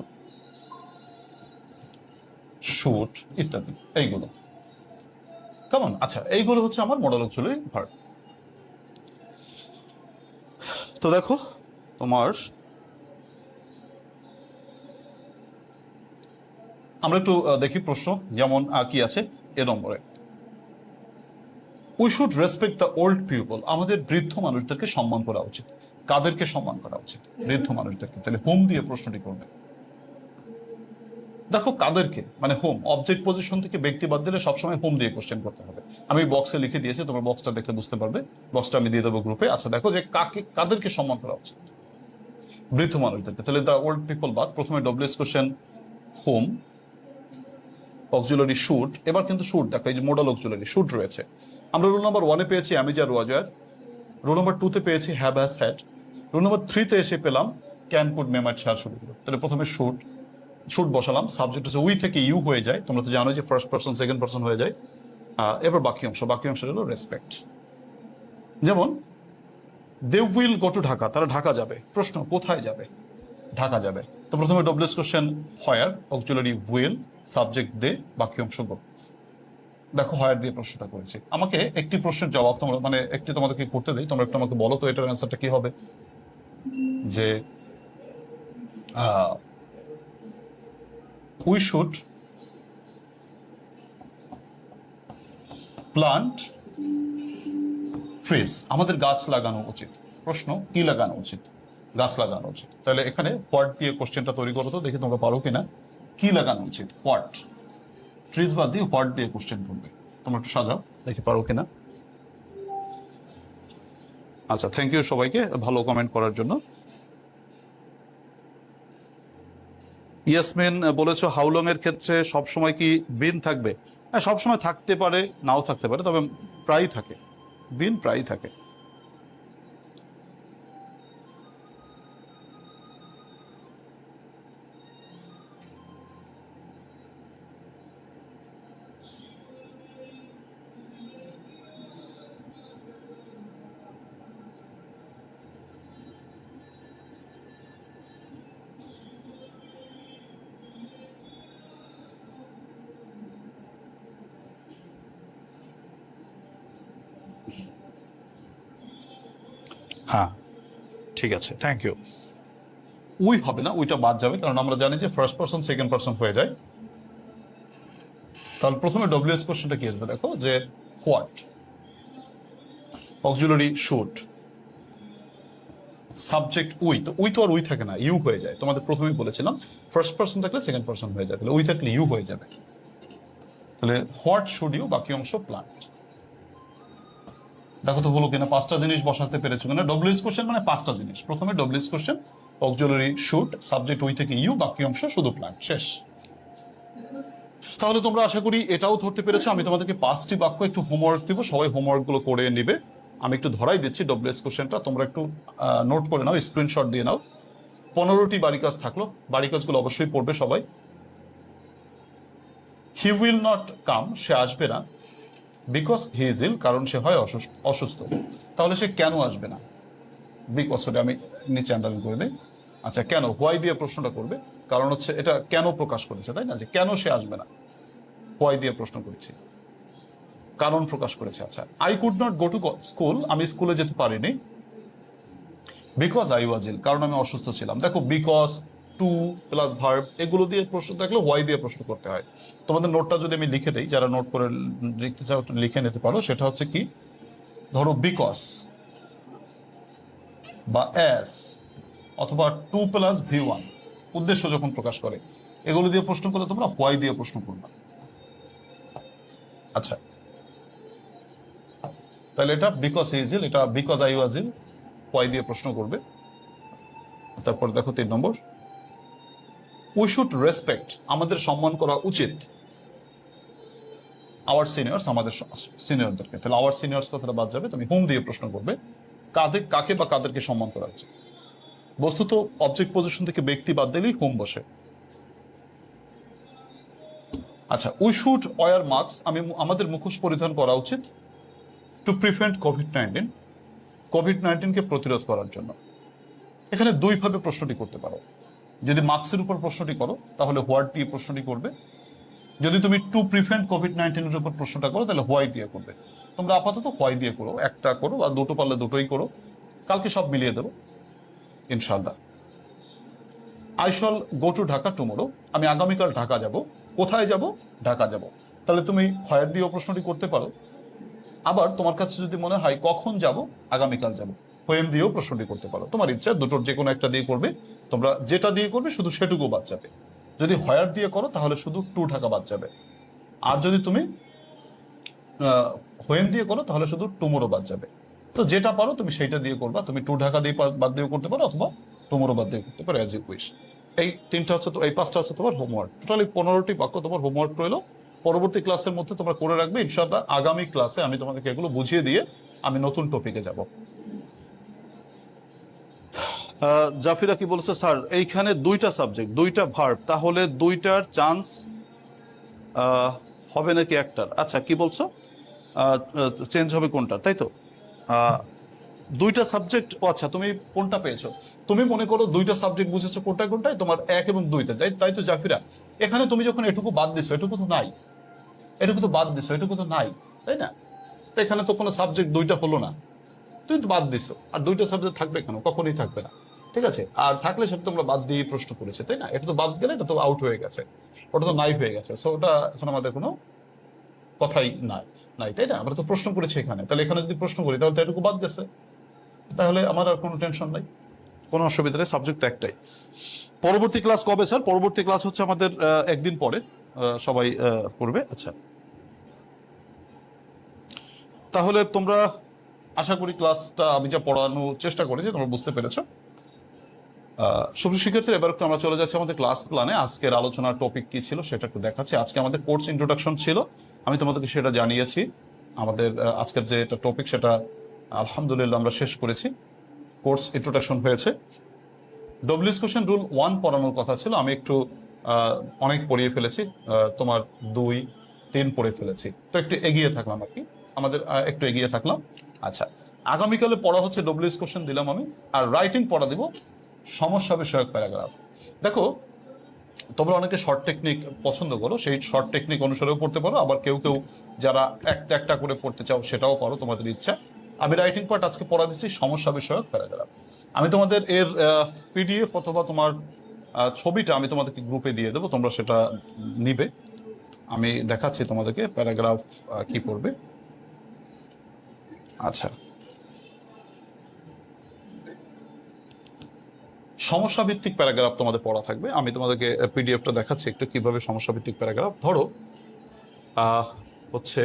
শুড, ইত্যাদি এইগুলো। কেমন? আচ্ছা, এইগুলো হচ্ছে আমার মডেল অক্সিলারি ভার্ব। তো দেখো, তোমার আমরা একটু দেখি প্রশ্ন। যেমন কি আছে এ নম্বরে, we should respect the old people. আমাদের বৃদ্ধ মানুষদেরকে সম্মান করা উচিত। কাদেরকে সম্মান করা উচিত? বৃদ্ধ মানুষদেরকে। তাহলে হোম দিয়ে প্রশ্নটি করবে। দেখো, কাদেরকে মানে হোম, অবজেক্ট পজিশন থেকে ব্যক্তি বাদ দিলে সবসময় হোম দিয়ে কোশ্চেন করতে হবে। আমি বক্সে লিখে দিয়েছি, তোমার বক্সটা দেখলে বুঝতে পারবে। বক্সটা আমি দিয়ে দেবো গ্রুপে। আচ্ছা, দেখো যে কাদেরকে সম্মান করা উচিত? বৃদ্ধ মানুষদেরকে। তাহলে দ্য ওল্ড পিপল বাদ, প্রথমে W S question whom, auxiliary should. এবার কিন্তু শুড দেখো, এই যে মোডাল অক্সিলারি শুড রয়েছে। আমরা রুল নাম্বার 1-এ পেয়েছি অ্যামিজার ওয়াজার, রুল নাম্বার 2-তে পেয়েছি have has had, rule number 3-তে এসে পেলাম can, could, may, might, shall, should. তাহলে প্রথমে শুড বসালাম, সাবজেক্ট হচ্ছে উই থেকে ইউ হয়ে যায়। তোমরা তো জানো যে ফার্স্ট পারসন সেকেন্ড পারসন হয়ে যায়। এবার বাকি অংশ হলো রেসপেক্ট। যেমন they will go to Dhaka, তারা ঢাকা যাবে। প্রশ্ন, কোথায় যাবে? ঢাকা যাবে। তো প্রথমে W S question where, auxiliary will, subject they, বাকি অংশ গো। দেখো, হোয়ার দিয়ে প্রশ্নটা করেছি। আমাকে একটি প্রশ্নের জবাব তোমরা মানে একটি তোমাদেরকে করতে দেই, তোমরা একটু আমাকে বলো তো এটার অ্যান্সারটা কি হবে। যে উই শুড প্লান্ট ট্রিজ, আমাদের গাছ লাগানো উচিত। প্রশ্ন, কি লাগানো উচিত? গাছ লাগানো উচিত। তাহলে এখানে হোয়াট দিয়ে কোশ্চেনটা তৈরি করো তো, দেখি তোমরা পারো কিনা। কি লাগানো উচিত? হোয়াট। ট্রিজ বাদ দিয়ে হোয়াট দিয়ে কোশ্চেন করবে। তোমরা একটু সাজাও, দেখি পারো কিনা। আচ্ছা, থ্যাংক ইউ সবাইকে ভালো কমেন্ট করার জন্য। ইয়াসমিন বলেছো হাউলং এর ক্ষেত্রে সবসময় কি বিন থাকবে? হ্যাঁ, সবসময় থাকতে পারে, নাও থাকতে পারে, তবে প্রায়ই থাকে। বিন প্রায়ই থাকে। হ্যাঁ, ঠিক আছে, থ্যাংক ইউ। উই হবে না, উইটা বাদ যাবে, কারণ আমরা জানি যে ফার্স্ট পারসন সেকেন্ড পারসন হয়ে যায়। তাহলে প্রথমে ডব্লিউএস কোশ্চেনটা কি আসবে? দেখো যে what, auxiliary should, subject we. তো উই তো আর উই থাকে না, ইউ হয়ে যায়। তোমাদের প্রথমেই বলেছিলাম ফার্স্ট পারসন থাকলে সেকেন্ড পারসন হয়ে যায়, তাহলে উই থাকলে ইউ হয়ে যাবে। তাহলে হোয়াট শুড ইউ, বাকি অংশ প্লান্ট। দেখো তো হলো কিনা, 5টা জিনিস বসাতে পেরেছো কিনা। ডব্লিউএস কোশ্চেন মানে 5টা জিনিস। প্রথমে W S question, auxiliary should, subject we থেকে ইউ, বাকি অংশ শুধু প্লান্ট, শেষ। তাহলে তোমরা আশা করি এটাও ধরতে পেরেছো। আমি তোমাদেরকে 5টি বাক্য একটু হোমওয়ার্ক দিব, সবাই হোমওয়ার্কগুলো করে নিবে। আমি একটু ধরাই দিচ্ছি ডব্লিউএস কোশ্চেনটা, তোমরা একটু নোট করে নাও, স্ক্রিনশট দিয়ে নাও। 15টি বাড়ি কাজ থাকলো, বাড়ি কাজগুলো অবশ্যই পড়বে সবাই। হি উইল নট কাম, সে আসবে না। বিকজ হি ইজ ইল, কারণ সে হয় অসুস্থ। তাহলে সে কেন আসবে না? বিকজ, আমি নিচে আন্ডারলাইন করে দিই। আচ্ছা, কেন, হোয়াই দিয়ে প্রশ্নটা করবে, কারণ হচ্ছে এটা কেন প্রকাশ করেছে, তাই না? যে কেন সে আসবে না, হোয়াই দিয়ে প্রশ্ন করেছি, কারণ প্রকাশ করেছে। আচ্ছা, I could not go to school, আমি স্কুলে যেতে পারিনি। বিকজ আই ওয়াজ ইল, কারণ আমি অসুস্থ ছিলাম। দেখো, বিকজ টু প্লাস ভার্ব এগুলো দিয়ে প্রশ্ন থাকলে হোয়াই দিয়ে প্রশ্ন করতে হয়। তোমাদের নোটটা যদি আমি লিখে দিই, যারা নোট করে লিখতে চাও লিখে নিতে পারো। সেটা হচ্ছে কি, ধরো বিকজ বা অ্যাজ অথবা টু প্লাস ভি ওয়ান, উদ্দেশ্য যখন প্রকাশ করে, এগুলো দিয়ে প্রশ্ন করলে তোমরা হোয়াই দিয়ে প্রশ্ন করবে। আচ্ছা, তাহলে এটা বিকজ হি ইজ ইল, এটা because I was ill, why দিয়ে প্রশ্ন করবে। তারপর দেখো 3 নম্বর, উই শুড রেসপেক্ট, আমাদের সম্মান করা উচিত, আওয়ার সিনিয়র্স, আমাদের সিনিয়রদেরকে। তাহলে আওয়ার সিনিয়র্স কথাটা বাদ যাবে, তুমি হুম দিয়ে প্রশ্ন করবে, কাকে বা কাদেরকে সম্মান করা উচিত। বস্তুত অবজেক্ট পজিশন থেকে ব্যক্তি বাদ দিলেই হুম বসে। আচ্ছা, উই শুড ওয়ার মাস্ক, আমাদের মুখোশ পরিধান করা উচিত, টু প্রিভেন্ট কোভিড-19, কোভিড-19কে প্রতিরোধ করার জন্য। এখানে দুইভাবে প্রশ্নটি করতে পারো। যদি মাস্কের উপর প্রশ্নটি করো তাহলে হোয়াট দিয়ে প্রশ্নটি করবে, যদি তুমি টু প্রিভেন্ট কোভিড-19 উপর প্রশ্নটা করো তাহলে হোয়াই দিয়ে করবে। তোমরা আপাতত হোয়াই দিয়ে করো, একটা করো বা দুটো পারলে দুটোই করো, কালকে সব মিলিয়ে দেবো ইনশাআল্লাহ। I shall go to Dhaka tomorrow, আমি আগামীকাল ঢাকা যাব। কোথায় যাব? ঢাকা যাব। তাহলে তুমি হোয়ার দিয়েও প্রশ্নটি করতে পারো। আবার তোমার কাছে যদি মনে হয় কখন যাব, আগামীকাল যাব, হোয়েম দিয়েও প্রশ্নটি করতে পারো। তোমার ইচ্ছা, দুটোর যে কোনো একটা দিয়ে করবে। তোমরা যেটা দিয়ে করবে শুধু সেটুকু বাদ যাবে। যদি হোয়ার দিয়ে করো তাহলে শুধু টু ঢাকা বাদ যাবে। আর যদি তুমি হোয়েম দিয়ে করো তাহলে শুধু টুমোরো বাদ যাবে। তো যেটা পারো তুমি সেইটা দিয়ে করবা। তুমি টু ঢাকা দিয়ে বাদ দিয়েও করতে পারো অথবা টুমোরো বাদ দিয়ে করতে পারো, অ্যাজ ইউ উইশ। এই তিনটা হচ্ছে, এই 5টা হচ্ছে তোমার হোমওয়ার্ক। টোটালি 15টি বাক্য তোমার হোমওয়ার্ক রইলো। পরবর্তী ক্লাসের মধ্যে তোমরা করে রাখবে ইনশাআল্লাহ। আগামী ক্লাসে আমি তোমাদেরকে এগুলো বুঝিয়ে দিয়ে আমি নতুন টপিকে যাব। জাফিরা কি বলেছে, স্যার এইখানে 2টা সাবজেক্ট 2টা ভার্ব, তাহলে 2টার চান্স হবে নাকি একটার? আচ্ছা, কি বলছো, চেঞ্জ হবে কোনটা, তাই তো? 2টা সাবজেক্ট, আচ্ছা তুমি কোনটা পেয়েছো? তুমি মনে করো 2টা সাবজেক্ট বুঝেছো কোনটা কোনটায়, তোমার 1 এবং 2তে, তাই তো জাফিরা? এখানে তুমি যখন এটুকু বাদ দিছো, এটুকু তো নাই, এটুকু তো বাদ দিছো, এটুকু তো নাই, তাই না? তো এখানে তো কোনো সাবজেক্ট 2টা হলো না, তুমি তো বাদ দিছো। আর 2টা সাবজেক্ট থাকবে কেন? কখনোই থাকবে না, ঠিক আছে? আর থাকলে সেটা তোমরা বাদ দিয়ে প্রশ্ন করেছে, তাই না? এটা তো বাদ গেলে এটা তো আউট হয়ে গেছে, ওটা তো নাই হয়ে গেছে। সো ওটা এখন আমাদের কোনো কথাই নাই, তাই না? আমরা তো প্রশ্ন করেছি এখানে, তাহলে এখানে যদি প্রশ্ন করি তাহলে তো এটুকু বাদ গেছে, তাহলে আমার আর কোনো টেনশন নাই, কোনো অসুবিধা নেই, সাবজেক্ট একটাই। পরবর্তী ক্লাস কবে স্যার? পরবর্তী ক্লাস হচ্ছে আমাদের একদিন পরে, সবাই করবে। আচ্ছা, তাহলে তোমরা, আশা করি ক্লাসটা আমি যা পড়ানোর চেষ্টা করেছি তোমরা বুঝতে পেরেছো। সুপ্রিয় শিক্ষার্থীরা, এবার একটু আমরা চলে যাচ্ছি আমাদের ক্লাস প্ল্যানে। আজকের আলোচনার টপিক কি ছিল সেটা একটু দেখাচ্ছি। আজকে আমাদের কোর্স ইন্ট্রোডাকশন ছিল, আমি তোমাদেরকে সেটা জানিয়েছি। আমাদের আজকের যে এটা টপিক সেটা আলহামদুলিল্লাহ আমরা শেষ করেছি, কোর্স ইন্ট্রোডাকশন হয়েছে। ডব্লিউএস কোশ্চেন রুল 1 পড়ানোর কথা ছিল, আমি একটু অনেক পড়িয়ে ফেলেছি, তোমার 2, 3 পড়ে ফেলেছি, তো একটু এগিয়ে থাকলাম আর কি, আমাদের একটু এগিয়ে থাকলাম। আচ্ছা, আগামীকালে পড়া হচ্ছে ডব্লিউএস কোশ্চেন দিলাম আমি, আর রাইটিং পড়া দিব সমস্যা বিষয়ক প্যারাগ্রাফ। দেখো, তোমরা অনেকে শর্ট টেকনিক পছন্দ করো, সেই শর্ট টেকনিক অনুসারেও পড়তে পারো, আবার কেউ কেউ যারা একটা একটা করে পড়তে চাও সেটাও পারো, তোমাদের ইচ্ছা। আমি রাইটিং পার্ট আজকে পড়া দিচ্ছি সমস্যা বিষয়ক প্যারাগ্রাফ। আমি তোমাদের এর পিডিএফ অথবা তোমার ছবিটা আমি তোমাদেরকে গ্রুপে দিয়ে দেবো, তোমরা সেটা নিবে। আমি দেখাচ্ছি তোমাদেরকে প্যারাগ্রাফ কি পড়বে। আচ্ছা, সমস্যা ভিত্তিক প্যারাগ্রাফ তোমাদের পড়া থাকবে। আমি তোমাদেরকে পিডিএফটা দেখাচ্ছি একটু কিভাবে সমস্যা ভিত্তিক প্যারাগ্রাফ। ধরো হচ্ছে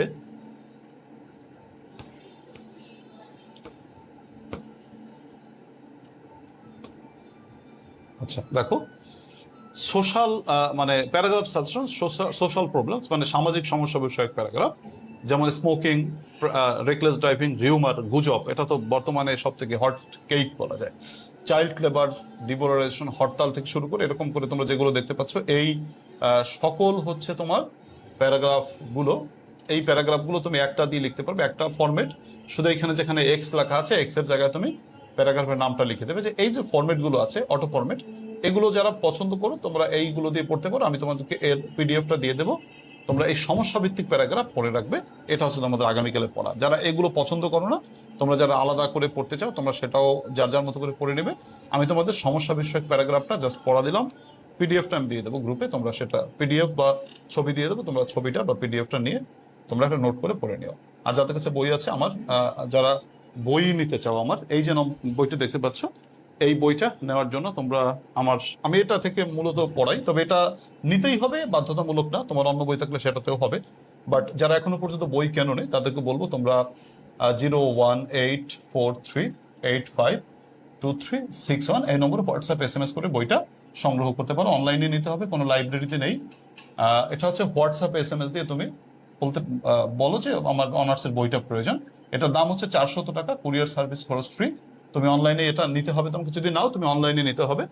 আচ্ছা, দেখো, সোশ্যাল মানে প্যারাগ্রাফ সাজেশন, সোশ্যাল প্রবলেমস মানে সামাজিক সমস্যা বিষয়ক প্যারাগ্রাফ, যেমন স্মোকিং, রেকলেস ড্রাইভিং, রিউমার, গুজব, এটা তো বর্তমানে সব থেকে হট কেক বলা যায়। চাইল্ড লেবার, ডিমোরালাইজেশন, হরতাল থেকে শুরু করে এরকম করে তোমরা যেগুলো দেখতে পাচ্ছ, এই সকল হচ্ছে তোমার প্যারাগ্রাফগুলো। এই প্যারাগ্রাফগুলো তুমি একটা দিয়ে লিখতে পারবে, একটা ফরম্যাট, শুধু এখানে যেখানে এক্স লেখা আছে এক্স এর জায়গায় তুমি প্যারাগ্রাফের নামটা লিখে দেবে। যে এই যে ফরম্যাটগুলো আছে, অটো ফরম্যাট, এগুলো যারা পছন্দ করো তোমরা এইগুলো দিয়ে পড়তে পারো। আমি তোমাদেরকে এর পিডিএফটা দিয়ে দেবো, তোমরা এই সমস্যা ভিত্তিক প্যারাগ্রাফ পড়ে রাখবে। এটা হচ্ছে তোমাদের আগামীকালের পড়া। যারা এগুলো পছন্দ করো না, তোমরা যারা আলাদা করে পড়তে চাও, তোমরা সেটাও যার যার মতো করে পড়ে নেবে। আমি তোমাদের সমস্যা বিষয়ক প্যারাগ্রাফটা জাস্ট পড়া দিলাম, পিডিএফটা আমি দিয়ে দেবো গ্রুপে, তোমরা সেটা পিডিএফ বা ছবি দিয়ে দেবো, তোমরা ছবিটা বা পিডিএফটা নিয়ে তোমরা একটা নোট করে পড়ে নিও। আর যাদের কাছে বই আছে, আমার যারা বই নিতে চাও, আমার এই যে বইটা দেখতে পাচ্ছ, এই বইটা নেওয়ার জন্য তোমরা আমি এটা থেকে মূলত পড়াই, তবে এটা নিতেই হবে, বাধ্যতামূলক না, তোমার অন্য বই থাকলে সেটাতেও হবে। বাট যারা এখনো পর্যন্ত বই কেন নেই তাদেরকে বলবো তোমরা 01843852361 এই নম্বরে হোয়াটসঅ্যাপ SMS করে বইটা সংগ্রহ করতে পারো। অনলাইনে নিতে হবে, কোনো লাইব্রেরিতে নেই। এটা হচ্ছে হোয়াটসঅ্যাপ SMS দিয়ে তুমি বলো যে আমার অনার্সের বইটা প্রয়োজন। এটার দাম হচ্ছে 400 টাকা, কুরিয়ার সার্ভিস খরচ ফ্রি। তুমি অনলাইনে এটা নিতে হবে, তোমাকে যদি নাও তুমি অনলাইনে নিতে হবে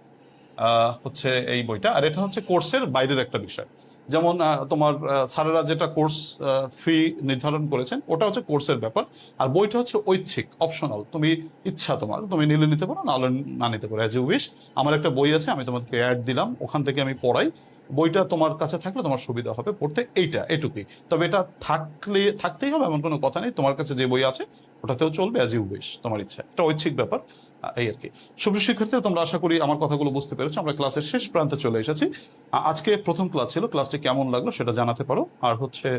হচ্ছে এই বইটা। আর এটা হচ্ছে কোর্সের বাইরের একটা বিষয়। যেমন তোমার স্যারেরা যেটা কোর্স ফি নির্ধারণ করেছেন ওটা হচ্ছে কোর্সের ব্যাপার, আর বইটা হচ্ছে ঐচ্ছিক, অপশনাল। তুমি ইচ্ছা তোমার, তুমি নিলে নিতে পারো, না হলে না নিতে পারো, অ্যাজ ইউ উইশ। আমার একটা বই আছে, আমি তোমাকে অ্যাড দিলাম, ওখান থেকে আমি পড়াই। বইটা তোমার কাছে থাকলে তোমার সুবিধা হবে পড়তে, এটুকুই। তবে এটা থাকতেই হবে এমন কোনো কথা নেই, তোমার কাছে যে বই আছে ওটাতেও চলবে, অ্যাজ ইউ উইশ, তোমার ইচ্ছা। এটা ঐচ্ছিক ব্যাপার, এই আর কি। সুপ্রিয় শিক্ষার্থীরা, তোমরা আশা করি আমার কথাগুলো বুঝতে পেরেছো। আমরা ক্লাসের শেষ প্রান্তে চলে এসেছি। আজকে প্রথম ক্লাস ছিল, ক্লাসটি কেমন লাগলো সেটা জানাতে পারো। আর হচ্ছে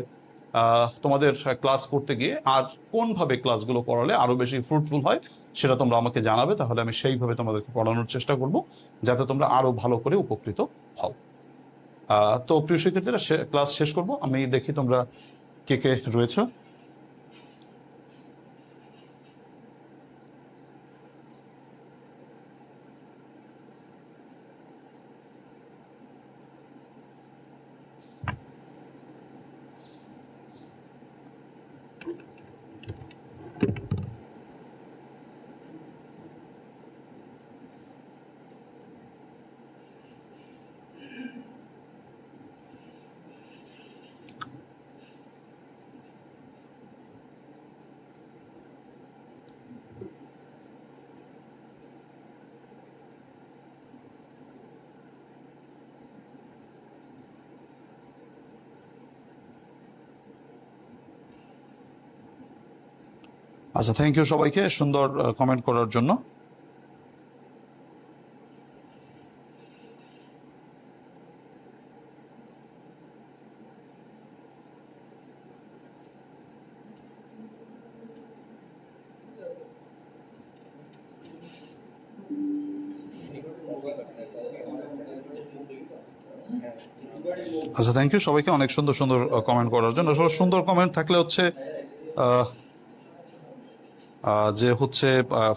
তোমাদের ক্লাস করতে গিয়ে আর কোনভাবে ক্লাসগুলো করালে আরো বেশি ফ্রুটফুল হয় সেটা তোমরা আমাকে জানাবে, তাহলে আমি সেইভাবে তোমাদেরকে পড়ানোর চেষ্টা করব, যাতে তোমরা আরো ভালো করে উপকৃত হও। তো প্রিয় শিক্ষার্থীরা, ক্লাস শেষ করব। আমি দেখি তোমরা কে কে রয়েছে। আচ্ছা, থ্যাংক ইউ সবাইকে সুন্দর কমেন্ট করার জন্য। আচ্ছা, থ্যাংক ইউ সবাইকে অনেক সুন্দর সুন্দর কমেন্ট করার জন্য। আসলে সুন্দর কমেন্ট থাকলে হচ্ছে যে হচ্ছে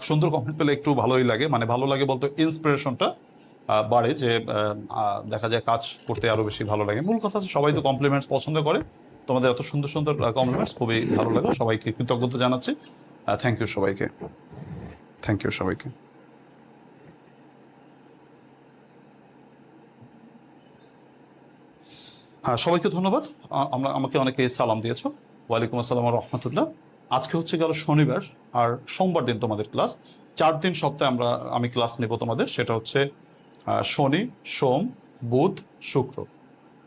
সুন্দর কমেন্ট পেলে একটু ভালোই লাগে, মানে ভালো লাগে বলতে ইন্সপিরেশনটা বাড়ে, যে দেখা যায় কাজ করতে আরো বেশি ভালো লাগে। মূল কথা হচ্ছে সবাই তো কমপ্লিমেন্টস পছন্দ করে, তোমাদের এত সুন্দর সুন্দর কমপ্লিমেন্টস খুবই ভালো লাগে। সবাইকে কৃতজ্ঞতা জানাচ্ছি। থ্যাংক ইউ সবাইকে, থ্যাংক ইউ সবাইকে। হ্যাঁ, সবাইকে ধন্যবাদ। আমাকে অনেকে সালাম দিয়েছো। ওয়ালাইকুম আসসালাম রহমতুল্লাহ। আজকে হচ্ছে গেল শনিবার, আর সোমবার দিন তোমাদের ক্লাস। 4 দিন সপ্তাহে আমি ক্লাস নেব তোমাদের। সেটা হচ্ছে শনি, সোম, বুধ, শুক্র।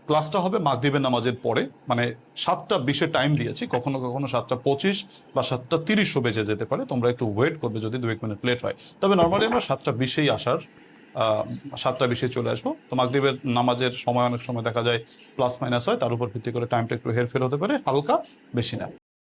ক্লাসটা হবে মাগরিবের নামাজের পরে, মানে 7টা 20-এ টাইম দিয়েছি, কখনো কখনো 7টা 25 বা 7টা 30ও বেজে যেতে পারে। তোমরা একটু ওয়েট করবে যদি 2-1 মিনিট লেট হয়। তবে নর্মালি আমরা 7টা 20-এই আসার 7টা 20-এ চলে আসবো। তো মাগরিবের নামাজের সময় অনেক সময় দেখা যায় প্লাস মাইনাস হয়, তার উপর ভিত্তি করে টাইমটা একটু হেরফের হতে পারে, হালকা, বেশি না।